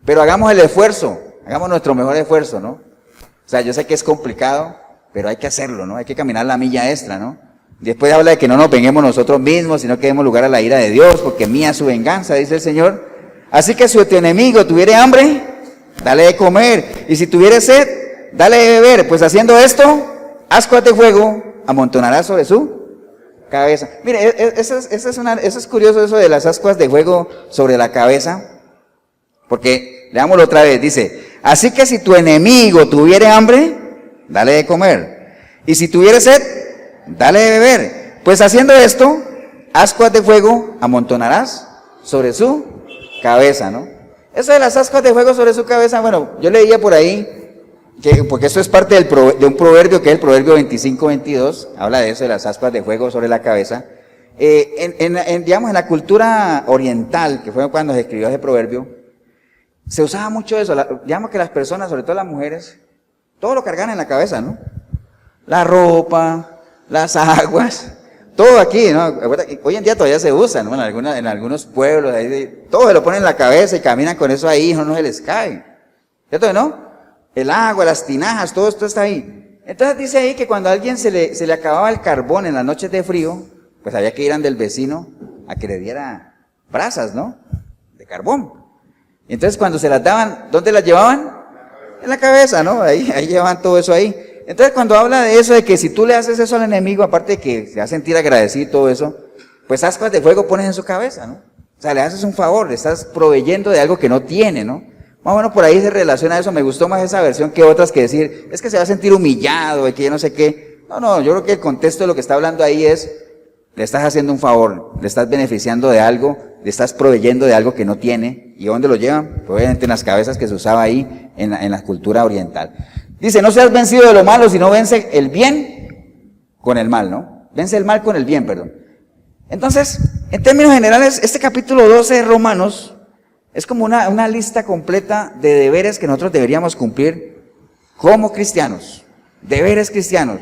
Pero hagamos el esfuerzo, hagamos nuestro mejor esfuerzo, ¿no? O sea, yo sé que es complicado, pero hay que hacerlo, ¿no? Hay que caminar la milla extra, ¿no? Después habla de que no nos vengemos nosotros mismos, sino que demos lugar a la ira de Dios, porque mía es su venganza, dice el Señor. Así que si tu enemigo tuviere hambre, dale de comer. Y si tuviere sed, dale de beber. Pues haciendo esto, ascuas de fuego amontonarás sobre su cabeza. Mire, eso es curioso, eso de las ascuas de fuego sobre la cabeza, porque, leámoslo otra vez, dice, así que si tu enemigo tuviere hambre, dale de comer, y si tuviere sed, dale de beber, pues haciendo esto, ascuas de fuego amontonarás sobre su cabeza, ¿no? Eso de las ascuas de fuego sobre su cabeza, bueno, yo leía por ahí, porque eso es parte de un proverbio que es el proverbio 25-22, habla de eso, de las ascuas de fuego sobre la cabeza. Digamos, en la cultura oriental, que fue cuando se escribió ese proverbio, se usaba mucho eso. Digamos que las personas, sobre todo las mujeres, todo lo cargan en la cabeza, ¿no? La ropa, las aguas, todo aquí, ¿no? Hoy en día todavía se usa, ¿no? En algunos pueblos, todo se lo ponen en la cabeza y caminan con eso ahí, no se les cae. ¿Cierto, no? El agua, las tinajas, todo esto está ahí. Entonces dice ahí que cuando a alguien se le acababa el carbón en las noches de frío, pues había que ir ante el vecino a que le diera brasas, ¿no? De carbón. Entonces cuando se las daban, ¿dónde las llevaban? En la cabeza, ¿no? Ahí llevaban todo eso ahí. Entonces cuando habla de eso, de que si tú le haces eso al enemigo, aparte de que se va a sentir agradecido y todo eso, pues ascuas de fuego pones en su cabeza, ¿no? O sea, le haces un favor, le estás proveyendo de algo que no tiene, ¿no? Más o menos por ahí se relaciona eso. Me gustó más esa versión que otras que decir, es que se va a sentir humillado, y que yo no sé qué. No, yo creo que el contexto de lo que está hablando ahí es, le estás haciendo un favor, le estás beneficiando de algo, le estás proveyendo de algo que no tiene. ¿Y dónde lo llevan? Pues obviamente en las cabezas que se usaba ahí en la cultura oriental. Dice, no seas vencido de lo malo, sino vence el bien con el mal, ¿no? Vence el mal con el bien, perdón. Entonces, en términos generales, este capítulo 12 de Romanos es como una lista completa de deberes que nosotros deberíamos cumplir como cristianos. Deberes cristianos.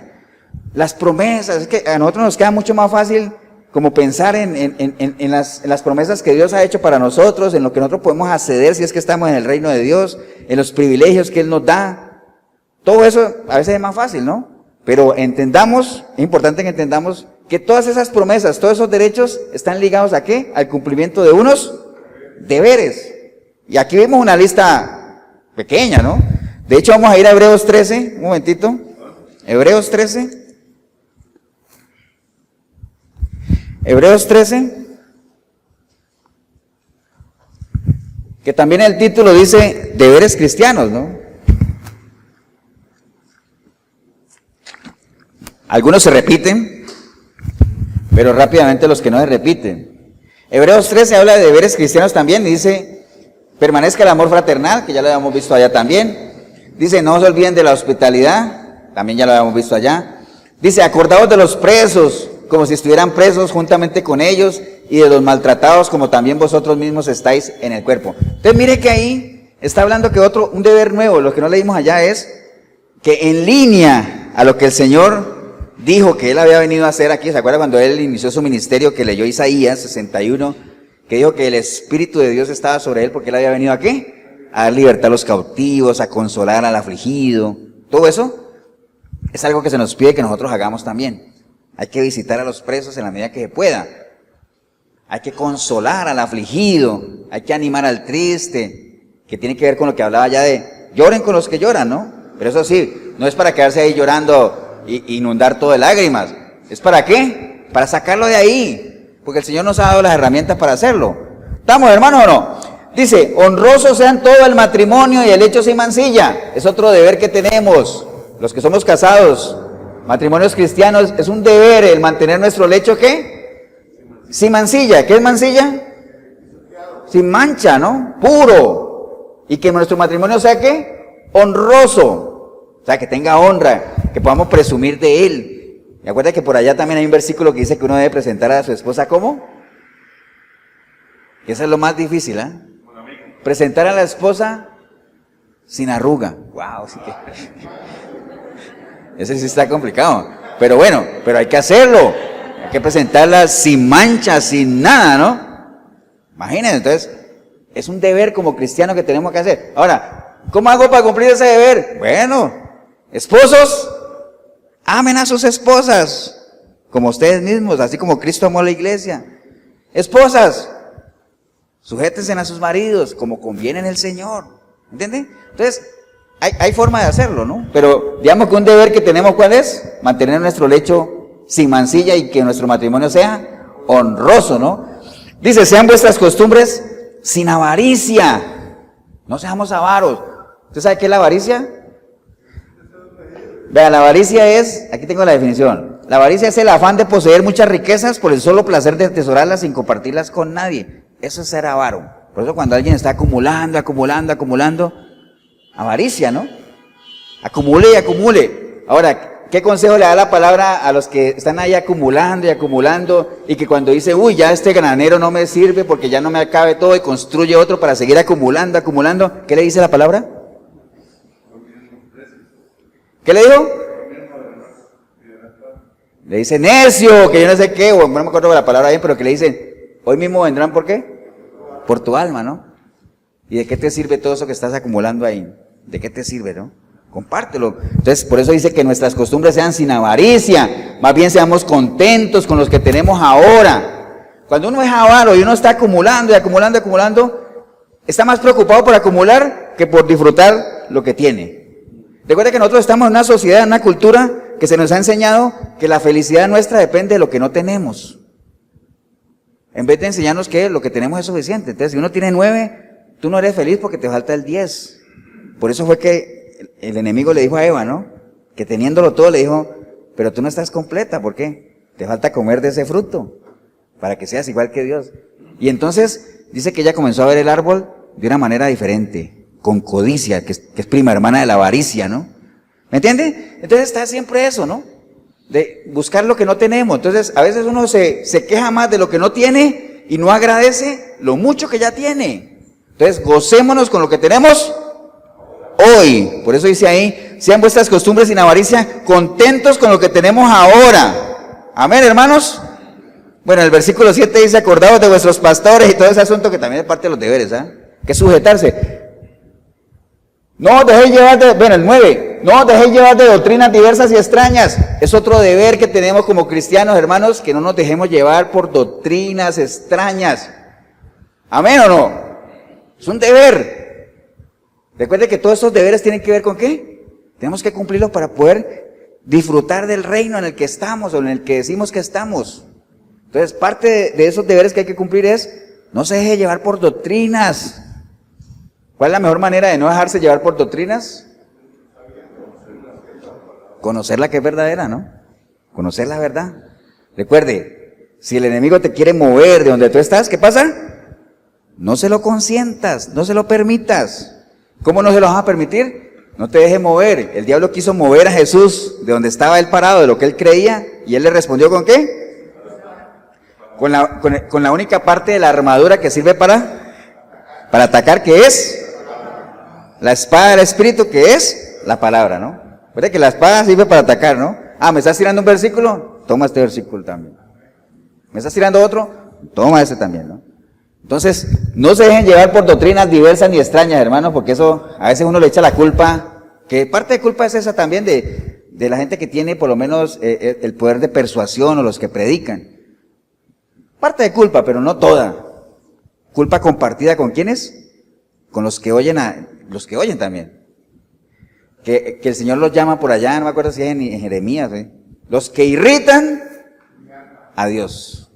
Las promesas, es que a nosotros nos queda mucho más fácil como pensar en las promesas que Dios ha hecho para nosotros, en lo que nosotros podemos acceder si es que estamos en el reino de Dios, en los privilegios que Él nos da. Todo eso a veces es más fácil, ¿no? Pero entendamos, es importante que entendamos que todas esas promesas, todos esos derechos están ligados ¿a qué? Al cumplimiento de unos deberes. Y aquí vemos una lista pequeña, ¿no? De hecho, vamos a ir a Hebreos 13, un momentito. Hebreos 13. Hebreos 13. Que también el título dice deberes cristianos, ¿no? Algunos se repiten, pero rápidamente los que no se repiten. Hebreos 13 habla de deberes cristianos también y dice, permanezca el amor fraternal, que ya lo habíamos visto allá también. Dice, no se olviden de la hospitalidad, también ya lo habíamos visto allá. Dice, acordaos de los presos, como si estuvieran presos juntamente con ellos, y de los maltratados, como también vosotros mismos estáis en el cuerpo. Entonces mire que ahí está hablando que un deber nuevo, lo que no leímos allá es, que en línea a lo que el Señor dijo que Él había venido a hacer aquí, ¿se acuerda cuando Él inició su ministerio, que leyó Isaías 61, que dijo que el Espíritu de Dios estaba sobre Él porque Él había venido a qué? A dar libertad a los cautivos, a consolar al afligido, todo eso es algo que se nos pide que nosotros hagamos también. Hay que visitar a los presos en la medida que se pueda, hay que consolar al afligido, hay que animar al triste, que tiene que ver con lo que hablaba ya de, lloren con los que lloran, ¿no? Pero eso sí, no es para quedarse ahí llorando y inundar todo de lágrimas. ¿Es para qué? Para sacarlo de ahí, porque el Señor nos ha dado las herramientas para hacerlo. ¿Estamos, hermanos, o no? Dice, honrosos sean todo el matrimonio y el hecho sin mancilla. Es otro deber que tenemos, los que somos casados, matrimonios cristianos, es un deber el mantener nuestro lecho, ¿qué? Sin mancilla. ¿Qué es mancilla? Sin mancha, ¿no? Puro. Y que nuestro matrimonio sea, ¿qué? Honroso. O sea, que tenga honra, que podamos presumir de él. ¿Me acuerda que por allá también hay un versículo que dice que uno debe presentar a su esposa ¿cómo? Que eso es lo más difícil, ¿eh? Presentar a la esposa sin arruga. Wow, sí que... Ese sí está complicado. Pero bueno, pero hay que hacerlo. Hay que presentarla sin mancha, sin nada, ¿no? Imagínense, entonces, es un deber como cristiano que tenemos que hacer. Ahora, ¿cómo hago para cumplir ese deber? Bueno, esposos, amen a sus esposas, como ustedes mismos, así como Cristo amó a la iglesia. Esposas, sujétense a sus maridos, como conviene en el Señor. ¿Entienden? Entonces, hay forma de hacerlo, ¿no? Pero digamos que un deber que tenemos, ¿cuál es? Mantener nuestro lecho sin mancilla y que nuestro matrimonio sea honroso, ¿no? Dice, sean vuestras costumbres sin avaricia. No seamos avaros. ¿Usted sabe qué es la avaricia? Vea, la avaricia es, aquí tengo la definición, la avaricia es el afán de poseer muchas riquezas por el solo placer de atesorarlas sin compartirlas con nadie. Eso es ser avaro. Por eso cuando alguien está acumulando, avaricia, ¿no? Acumule y acumule. Ahora, ¿qué consejo le da la palabra a los que están ahí acumulando y que cuando dice, uy, ya este granero no me sirve porque ya no me acabe todo y construye otro para seguir acumulando, ¿qué le dice la palabra? ¿Qué le dijo? Le dice necio, que yo no sé qué, o no me acuerdo de la palabra bien, pero que le dice, hoy mismo vendrán, ¿por qué? Por tu alma, ¿no? ¿Y de qué te sirve todo eso que estás acumulando ahí? ¿De qué te sirve, no? Compártelo. Entonces, por eso dice que nuestras costumbres sean sin avaricia, más bien seamos contentos con los que tenemos ahora. Cuando uno es avaro y uno está acumulando, está más preocupado por acumular que por disfrutar lo que tiene. Recuerda que nosotros estamos en una sociedad, en una cultura que se nos ha enseñado que la felicidad nuestra depende de lo que no tenemos. En vez de enseñarnos que lo que tenemos es suficiente. Entonces, si uno tiene 9, tú no eres feliz porque te falta el 10. Por eso fue que el enemigo le dijo a Eva, ¿no? Que teniéndolo todo le dijo, pero tú no estás completa, ¿por qué? Te falta comer de ese fruto, para que seas igual que Dios. Y entonces, dice que ella comenzó a ver el árbol de una manera diferente, con codicia, que es prima hermana de la avaricia, ¿no? ¿Me entiende? Entonces está siempre eso, ¿no? De buscar lo que no tenemos. Entonces, a veces uno se queja más de lo que no tiene y no agradece lo mucho que ya tiene. Entonces, gocémonos con lo que tenemos hoy. Por eso dice ahí, sean vuestras costumbres sin avaricia, contentos con lo que tenemos ahora. Amén, hermanos. Bueno, el versículo 7 dice, acordaos de vuestros pastores y todo ese asunto que también es parte de los deberes, ¿ah? Que es sujetarse. No os dejéis llevar de, bueno, el 9, no os dejéis llevar de doctrinas diversas y extrañas. Es otro deber que tenemos como cristianos, hermanos, que no nos dejemos llevar por doctrinas extrañas. ¿Amén o no? Es un deber. Recuerde que todos estos deberes tienen que ver con ¿qué? Tenemos que cumplirlos para poder disfrutar del reino en el que estamos o en el que decimos que estamos. Entonces, parte de esos deberes que hay que cumplir es, no se deje llevar por doctrinas. ¿Cuál es la mejor manera de no dejarse llevar por doctrinas? Conocer la que es verdadera, ¿no? Conocer la verdad. Recuerde, si el enemigo te quiere mover de donde tú estás, ¿qué pasa? No se lo consientas, no se lo permitas. ¿Cómo no se lo vas a permitir? No te dejes mover. El diablo quiso mover a Jesús de donde estaba él parado, de lo que él creía, y él le respondió ¿con qué? Con la única parte de la armadura que sirve para atacar, que es la espada del Espíritu, que es la palabra, ¿no? Recuerda que la espada sirve para atacar, ¿no? Ah, ¿me estás tirando un versículo? Toma este versículo también. ¿Me estás tirando otro? Toma ese también, ¿no? Entonces, no se dejen llevar por doctrinas diversas ni extrañas, hermanos, porque eso, a veces uno le echa la culpa, que parte de culpa es esa también de la gente que tiene por lo menos el poder de persuasión o los que predican. Parte de culpa, pero no toda. Culpa compartida ¿con quiénes? Con los que oyen también. Que el Señor los llama por allá, no me acuerdo si es en Jeremías, los que irritan a Dios.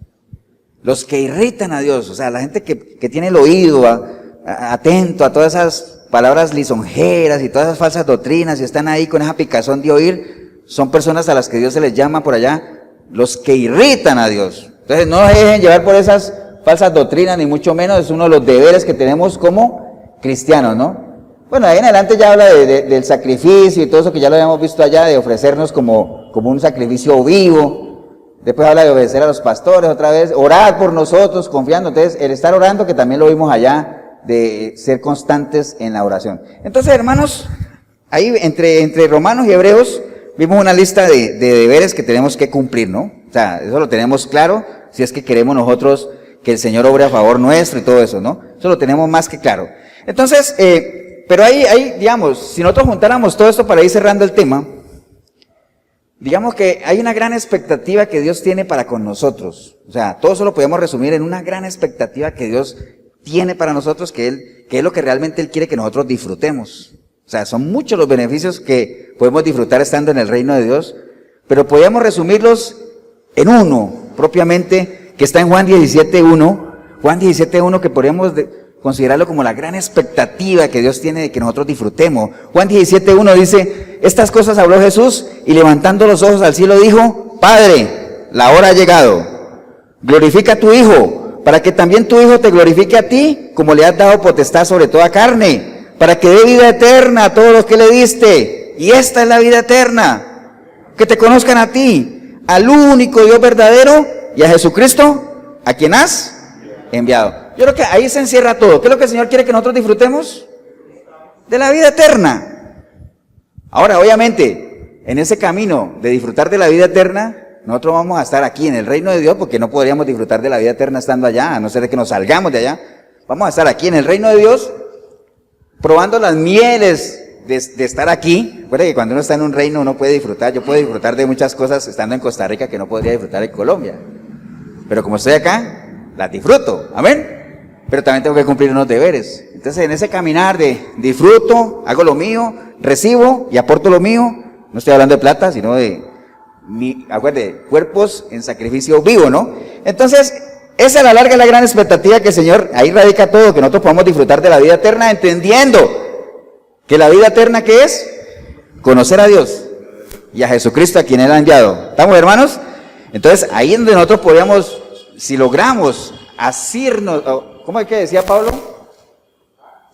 Los que irritan a Dios, o sea, la gente que tiene el oído atento a todas esas palabras lisonjeras y todas esas falsas doctrinas y están ahí con esa picazón de oír, son personas a las que Dios se les llama por allá, los que irritan a Dios. Entonces no se dejen llevar por esas falsas doctrinas, ni mucho menos, es uno de los deberes que tenemos como cristianos, ¿no? Bueno, ahí en adelante ya habla del sacrificio y todo eso que ya lo habíamos visto allá, de ofrecernos como un sacrificio vivo. Después habla de obedecer a los pastores otra vez, orar por nosotros, confiando. Entonces, el estar orando, que también lo vimos allá, de ser constantes en la oración. Entonces, hermanos, ahí entre Romanos y Hebreos, vimos una lista de deberes que tenemos que cumplir, ¿no? O sea, eso lo tenemos claro, si es que queremos nosotros que el Señor obre a favor nuestro y todo eso, ¿no? Eso lo tenemos más que claro. Entonces, pero ahí, digamos, si nosotros juntáramos todo esto para ir cerrando el tema, digamos que hay una gran expectativa que Dios tiene para con nosotros. O sea, todo eso lo podemos resumir en una gran expectativa que Dios tiene para nosotros, que es lo que realmente Él quiere que nosotros disfrutemos. O sea, son muchos los beneficios que podemos disfrutar estando en el reino de Dios, pero podemos resumirlos en uno, propiamente, que está en Juan 17:1. Juan 17:1, que podemos considerarlo como la gran expectativa que Dios tiene de que nosotros disfrutemos. Juan 17:1 dice, estas cosas habló Jesús y levantando los ojos al cielo dijo, Padre, la hora ha llegado, glorifica a tu Hijo, para que también tu Hijo te glorifique a ti, como le has dado potestad sobre toda carne, para que dé vida eterna a todos los que le diste. Y esta es la vida eterna, que te conozcan a ti, al único Dios verdadero, y a Jesucristo, a quien has enviado. Yo creo que ahí se encierra todo. ¿Qué es lo que el Señor quiere que nosotros disfrutemos? De la vida eterna. Ahora, obviamente, en ese camino de disfrutar de la vida eterna, nosotros vamos a estar aquí en el reino de Dios, porque no podríamos disfrutar de la vida eterna estando allá, a no ser de que nos salgamos de allá. Vamos a estar aquí en el reino de Dios, probando las mieles de estar aquí. Recuerda que cuando uno está en un reino uno puede disfrutar. Yo puedo disfrutar de muchas cosas estando en Costa Rica que no podría disfrutar en Colombia. Pero como estoy acá, las disfruto. Amén. Pero también tengo que cumplir unos deberes. Entonces, en ese caminar de disfruto, hago lo mío, recibo y aporto lo mío, no estoy hablando de plata, sino de, acuérdate, cuerpos en sacrificio vivo, ¿no? Entonces, esa a la larga es la gran expectativa que el Señor, ahí radica todo, que nosotros podamos disfrutar de la vida eterna, entendiendo que la vida eterna, ¿qué es? Conocer a Dios y a Jesucristo, a quien Él ha enviado. ¿Estamos, hermanos? Entonces, ahí es donde nosotros podríamos, si logramos asirnos, ¿cómo es que decía Pablo?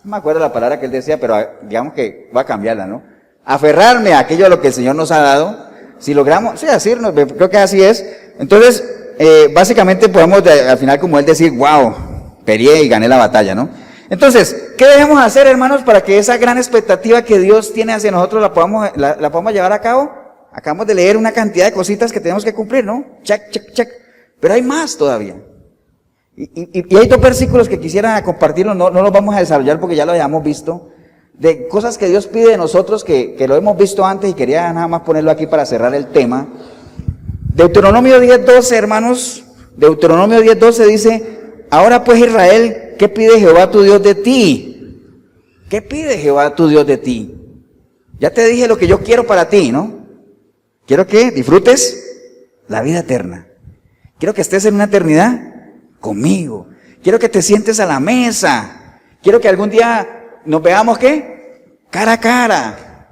No me acuerdo la palabra que él decía, pero digamos que voy a cambiarla, ¿no? Aferrarme a aquello a lo que el Señor nos ha dado. Si logramos, sí, asirnos, creo que así es. Entonces, básicamente podemos al final como él decir, wow, peleé y gané la batalla, ¿no? Entonces, ¿qué debemos hacer, hermanos, para que esa gran expectativa que Dios tiene hacia nosotros la podamos llevar a cabo? Acabamos de leer una cantidad de cositas que tenemos que cumplir, ¿no? Check, check, check. Pero hay más todavía. Y hay dos versículos que quisiera compartirlos, no los vamos a desarrollar porque ya lo hayamos visto, de cosas que Dios pide de nosotros que lo hemos visto antes y quería nada más ponerlo aquí para cerrar el tema. Deuteronomio 10:12, hermanos, Deuteronomio 10:12 dice, ahora pues Israel, ¿qué pide Jehová tu Dios de ti? ¿Qué pide Jehová tu Dios de ti? Ya te dije lo que yo quiero para ti, ¿no? Quiero que disfrutes la vida eterna. Quiero que estés en una eternidad conmigo. Quiero que te sientes a la mesa. Quiero que algún día nos veamos, ¿qué? Cara a cara.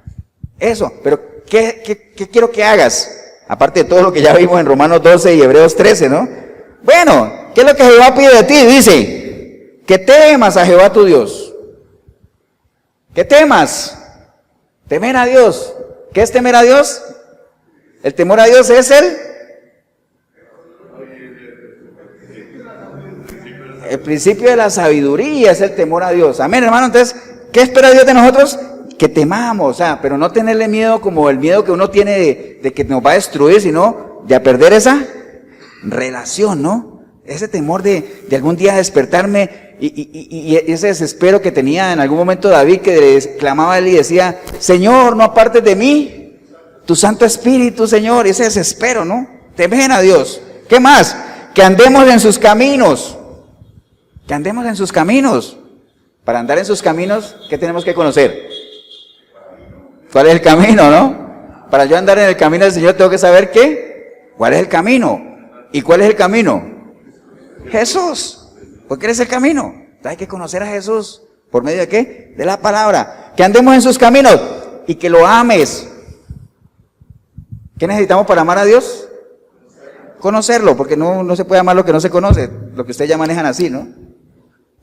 Eso, pero ¿qué quiero que hagas? Aparte de todo lo que ya vimos en Romanos 12 y Hebreos 13, ¿no? Bueno, ¿qué es lo que Jehová pide de ti? Dice, que temas a Jehová tu Dios. ¿Qué temas? Temer a Dios. ¿Qué es temer a Dios? El temor a Dios es el principio de la sabiduría, es el temor a Dios. Amén, hermano. Entonces, ¿qué espera Dios de nosotros? Que temamos, o sea, pero no tenerle miedo como el miedo que uno tiene de que nos va a destruir, sino de a perder esa relación, ¿no? Ese temor de algún día despertarme y ese desespero que tenía en algún momento David, que le clamaba a él y decía, Señor, no apartes de mí tu Santo Espíritu, Señor, ese desespero, ¿no? Temer a Dios. ¿Qué más? Que andemos en sus caminos. Que andemos en sus caminos. Para andar en sus caminos, ¿qué tenemos que conocer? ¿Cuál es el camino, no? Para yo andar en el camino del Señor tengo que saber ¿qué? ¿Cuál es el camino? ¿Y cuál es el camino? Jesús. Porque Él es el camino. Entonces hay que conocer a Jesús. ¿Por medio de qué? De la palabra. Que andemos en sus caminos y que lo ames. ¿Qué necesitamos para amar a Dios? Conocerlo, porque no se puede amar lo que no se conoce. Lo que ustedes ya manejan así, ¿no?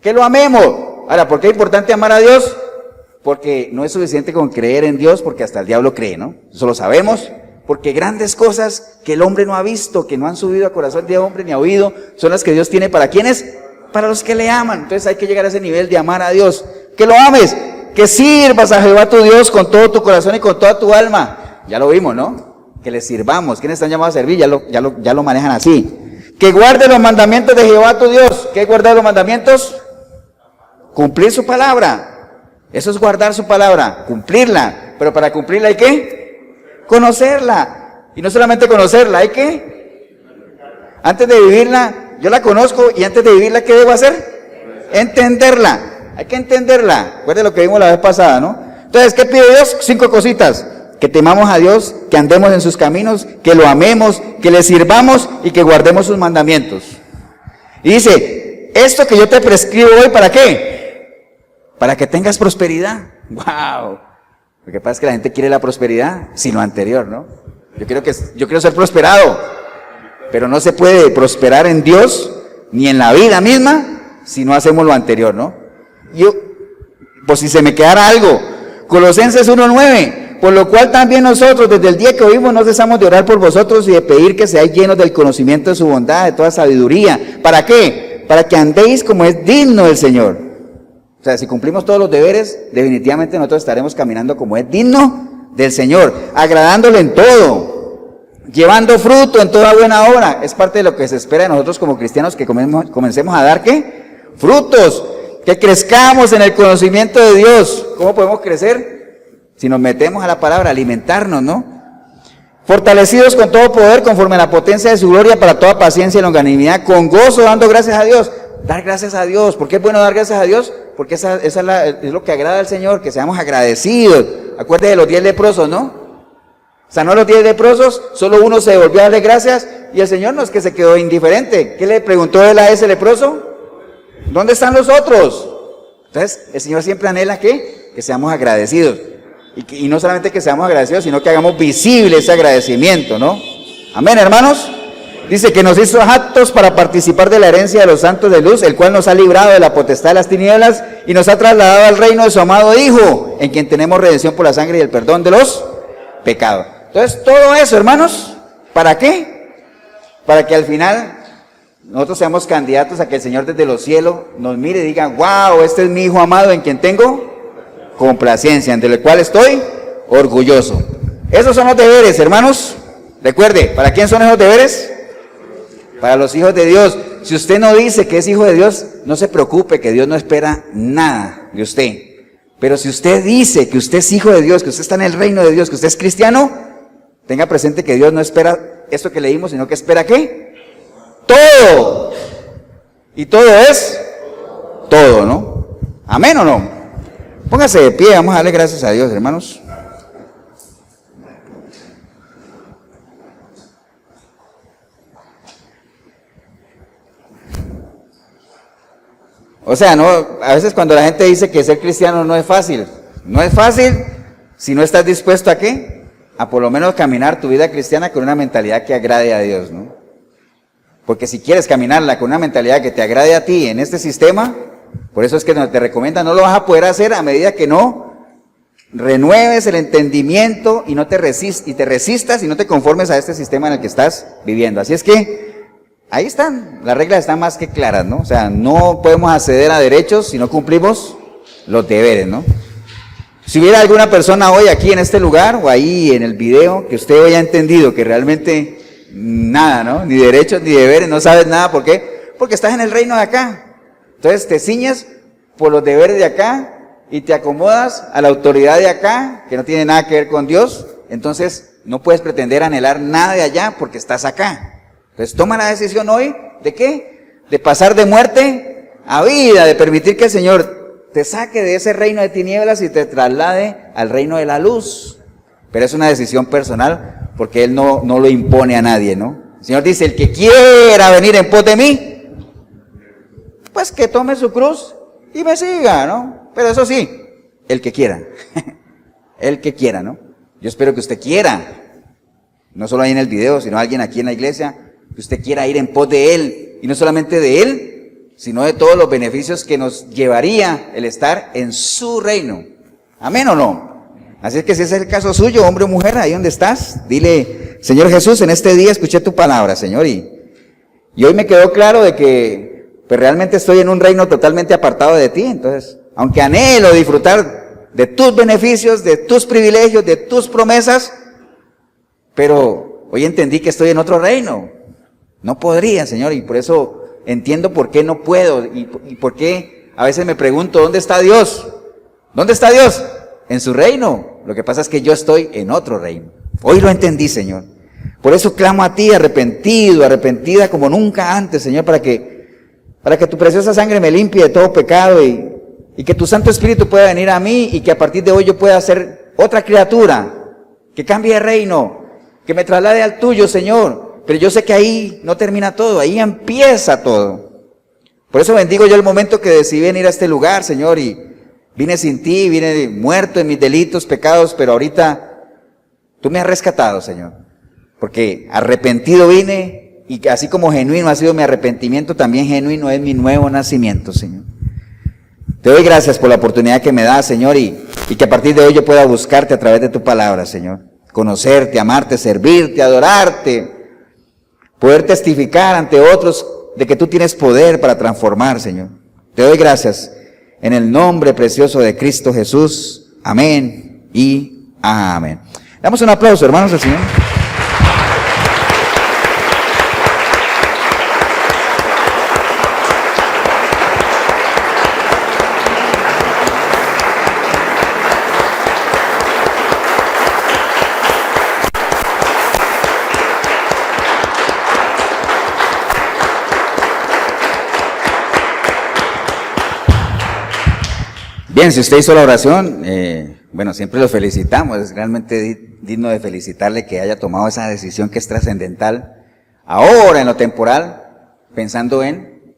Que lo amemos. Ahora, ¿por qué es importante amar a Dios? Porque no es suficiente con creer en Dios, porque hasta el diablo cree, ¿no? Eso lo sabemos, porque grandes cosas que el hombre no ha visto, que no han subido a corazón de hombre ni a oído, son las que Dios tiene para ¿quiénes? Para los que le aman. Entonces hay que llegar a ese nivel de amar a Dios. Que lo ames, que sirvas a Jehová tu Dios con todo tu corazón y con toda tu alma. Ya lo vimos, ¿no? Que le sirvamos. ¿Quiénes están llamados a servir? Ya lo manejan así. Que guarde los mandamientos de Jehová tu Dios. ¿Qué es guardar los mandamientos? Cumplir su palabra. Eso es guardar su palabra, cumplirla. Pero para cumplirla hay que conocerla. Y no solamente conocerla, hay que, antes de vivirla, yo la conozco y antes de vivirla, ¿qué debo hacer? Entenderla. Hay que entenderla. Recuerden lo que vimos la vez pasada, ¿no? Entonces, ¿qué pide Dios? 5 cositas. Que temamos a Dios, que andemos en sus caminos, que lo amemos, que le sirvamos y que guardemos sus mandamientos. Y dice, esto que yo te prescribo hoy, ¿para qué? Para que tengas prosperidad. ¡Wow! Lo que pasa es que la gente quiere la prosperidad sin lo anterior, ¿no? Yo quiero ser prosperado, pero no se puede prosperar en Dios ni en la vida misma si no hacemos lo anterior, ¿no? Por si se me quedara algo, Colosenses 1:9, por lo cual también nosotros desde el día que oímos no cesamos de orar por vosotros y de pedir que seáis llenos del conocimiento de su bondad, de toda sabiduría. ¿Para qué? Para que andéis como es digno del Señor. O sea, si cumplimos todos los deberes, definitivamente nosotros estaremos caminando como es digno del Señor, agradándole en todo, llevando fruto en toda buena obra. Es parte de lo que se espera de nosotros como cristianos, que comencemos a dar, ¿qué? Frutos, que crezcamos en el conocimiento de Dios. ¿Cómo podemos crecer? Si nos metemos a la palabra, alimentarnos, ¿no? Fortalecidos con todo poder, conforme a la potencia de su gloria, para toda paciencia y longanimidad, con gozo, dando gracias a Dios. Dar gracias a Dios. ¿Por qué es bueno dar gracias a Dios? Porque es lo que agrada al Señor, que seamos agradecidos. Acuérdate de los 10 leprosos, ¿no? Sanó a los 10 leprosos, solo uno se volvió a darle gracias, y el Señor no es que se quedó indiferente. ¿Qué le preguntó él a ese leproso? ¿Dónde están los otros? Entonces, el Señor siempre anhela que seamos agradecidos. Y no solamente que seamos agradecidos, sino que hagamos visible ese agradecimiento, ¿no? Amén, hermanos. Dice que nos hizo aptos para participar de la herencia de los santos de luz, el cual nos ha librado de la potestad de las tinieblas y nos ha trasladado al reino de su amado Hijo, en quien tenemos redención por la sangre y el perdón de los pecados. Entonces, todo eso, hermanos, ¿para qué? Para que al final nosotros seamos candidatos a que el Señor desde los cielos nos mire y diga, wow, este es mi Hijo amado en quien tengo complacencia, ante el cual estoy orgulloso. Esos son los deberes, hermanos. Recuerde, ¿para quién son esos deberes? Para los hijos de Dios. Si usted no dice que es hijo de Dios, no se preocupe, que Dios no espera nada de usted. Pero si usted dice que usted es hijo de Dios, que usted está en el reino de Dios, que usted es cristiano, tenga presente que Dios no espera esto que leímos, sino que espera ¿qué? Todo. Y todo es todo, ¿no? ¿Amén o no? Póngase de pie, vamos a darle gracias a Dios, hermanos. O sea, no, a veces cuando la gente dice que ser cristiano no es fácil. No es fácil si no estás dispuesto a ¿qué? A por lo menos caminar tu vida cristiana con una mentalidad que agrade a Dios, ¿no? Porque si quieres caminarla con una mentalidad que te agrade a ti en este sistema, por eso es que te recomienda, no lo vas a poder hacer a medida que no renueves el entendimiento y no te resistas y no te conformes a este sistema en el que estás viviendo. Así es que ahí están, las reglas están más que claras, ¿no? O sea, no podemos acceder a derechos si no cumplimos los deberes, ¿no? Si hubiera alguna persona hoy aquí en este lugar o ahí en el video que usted hoy ha entendido que realmente nada, ¿no? Ni derechos ni deberes, no sabes nada, ¿por qué? Porque estás en el reino de acá. Entonces te ciñes por los deberes de acá y te acomodas a la autoridad de acá, que no tiene nada que ver con Dios. Entonces no puedes pretender anhelar nada de allá porque estás acá. Entonces toma la decisión hoy, ¿de qué? De pasar de muerte a vida, de permitir que el Señor te saque de ese reino de tinieblas y te traslade al reino de la luz. Pero es una decisión personal porque Él no lo impone a nadie, ¿no? El Señor dice, el que quiera venir en pos de mí, pues que tome su cruz y me siga, ¿no? Pero eso sí, el que quiera, el que quiera, ¿no? Yo espero que usted quiera, no solo ahí en el video, sino alguien aquí en la iglesia, que usted quiera ir en pos de Él, y no solamente de Él, sino de todos los beneficios que nos llevaría el estar en su reino. ¿Amén o no? Así es que si ese es el caso suyo, hombre o mujer, ahí donde estás, dile, Señor Jesús, en este día escuché tu palabra, Señor, y hoy me quedó claro de que pues realmente estoy en un reino totalmente apartado de ti. Entonces, aunque anhelo disfrutar de tus beneficios, de tus privilegios, de tus promesas, pero hoy entendí que estoy en otro reino. No podría, Señor, y por eso entiendo por qué no puedo y por qué a veces me pregunto, ¿dónde está Dios? ¿Dónde está Dios? En su reino. Lo que pasa es que yo estoy en otro reino. Hoy lo entendí, Señor. Por eso clamo a ti, arrepentido, arrepentida como nunca antes, Señor, para que tu preciosa sangre me limpie de todo pecado y que tu Santo Espíritu pueda venir a mí y que a partir de hoy yo pueda ser otra criatura, que cambie de reino, que me traslade al tuyo, Señor. Pero yo sé que ahí no termina todo, ahí empieza todo. Por eso bendigo yo el momento que decidí venir a este lugar, Señor, y vine sin ti, vine muerto en mis delitos, pecados, pero ahorita tú me has rescatado, Señor. Porque arrepentido vine y así como genuino ha sido mi arrepentimiento, también genuino es mi nuevo nacimiento, Señor. Te doy gracias por la oportunidad que me das, Señor, y que a partir de hoy yo pueda buscarte a través de tu palabra, Señor. Conocerte, amarte, servirte, adorarte, poder testificar ante otros de que tú tienes poder para transformar, Señor. Te doy gracias en el nombre precioso de Cristo Jesús. Amén y amén. Damos un aplauso, hermanos, al Señor. Bien, si usted hizo la oración, bueno, siempre lo felicitamos, es realmente digno de felicitarle que haya tomado esa decisión que es trascendental, ahora en lo temporal, pensando en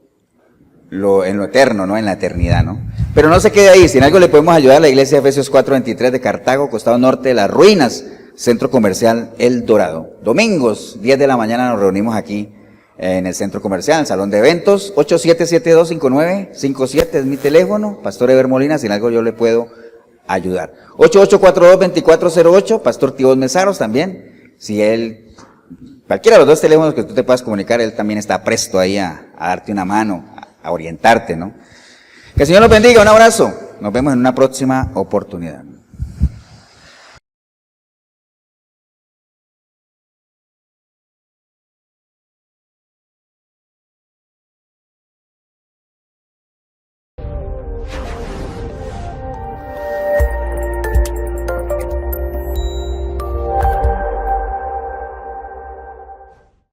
lo eterno, ¿no? En la eternidad, ¿no? Pero no se quede ahí, si en algo le podemos ayudar a la iglesia de Efesios 4:23 de Cartago, costado norte de las ruinas, Centro Comercial El Dorado. Domingos, 10 de la mañana nos reunimos aquí en el centro comercial, salón de eventos, 87725957 es mi teléfono, Pastor Eber Molina, si en algo yo le puedo ayudar. 8842-2408, Pastor Tibos Mesaros también, si él, cualquiera de los dos teléfonos que tú te puedas comunicar, él también está presto ahí a darte una mano, a orientarte, ¿no? Que el Señor los bendiga, un abrazo, nos vemos en una próxima oportunidad.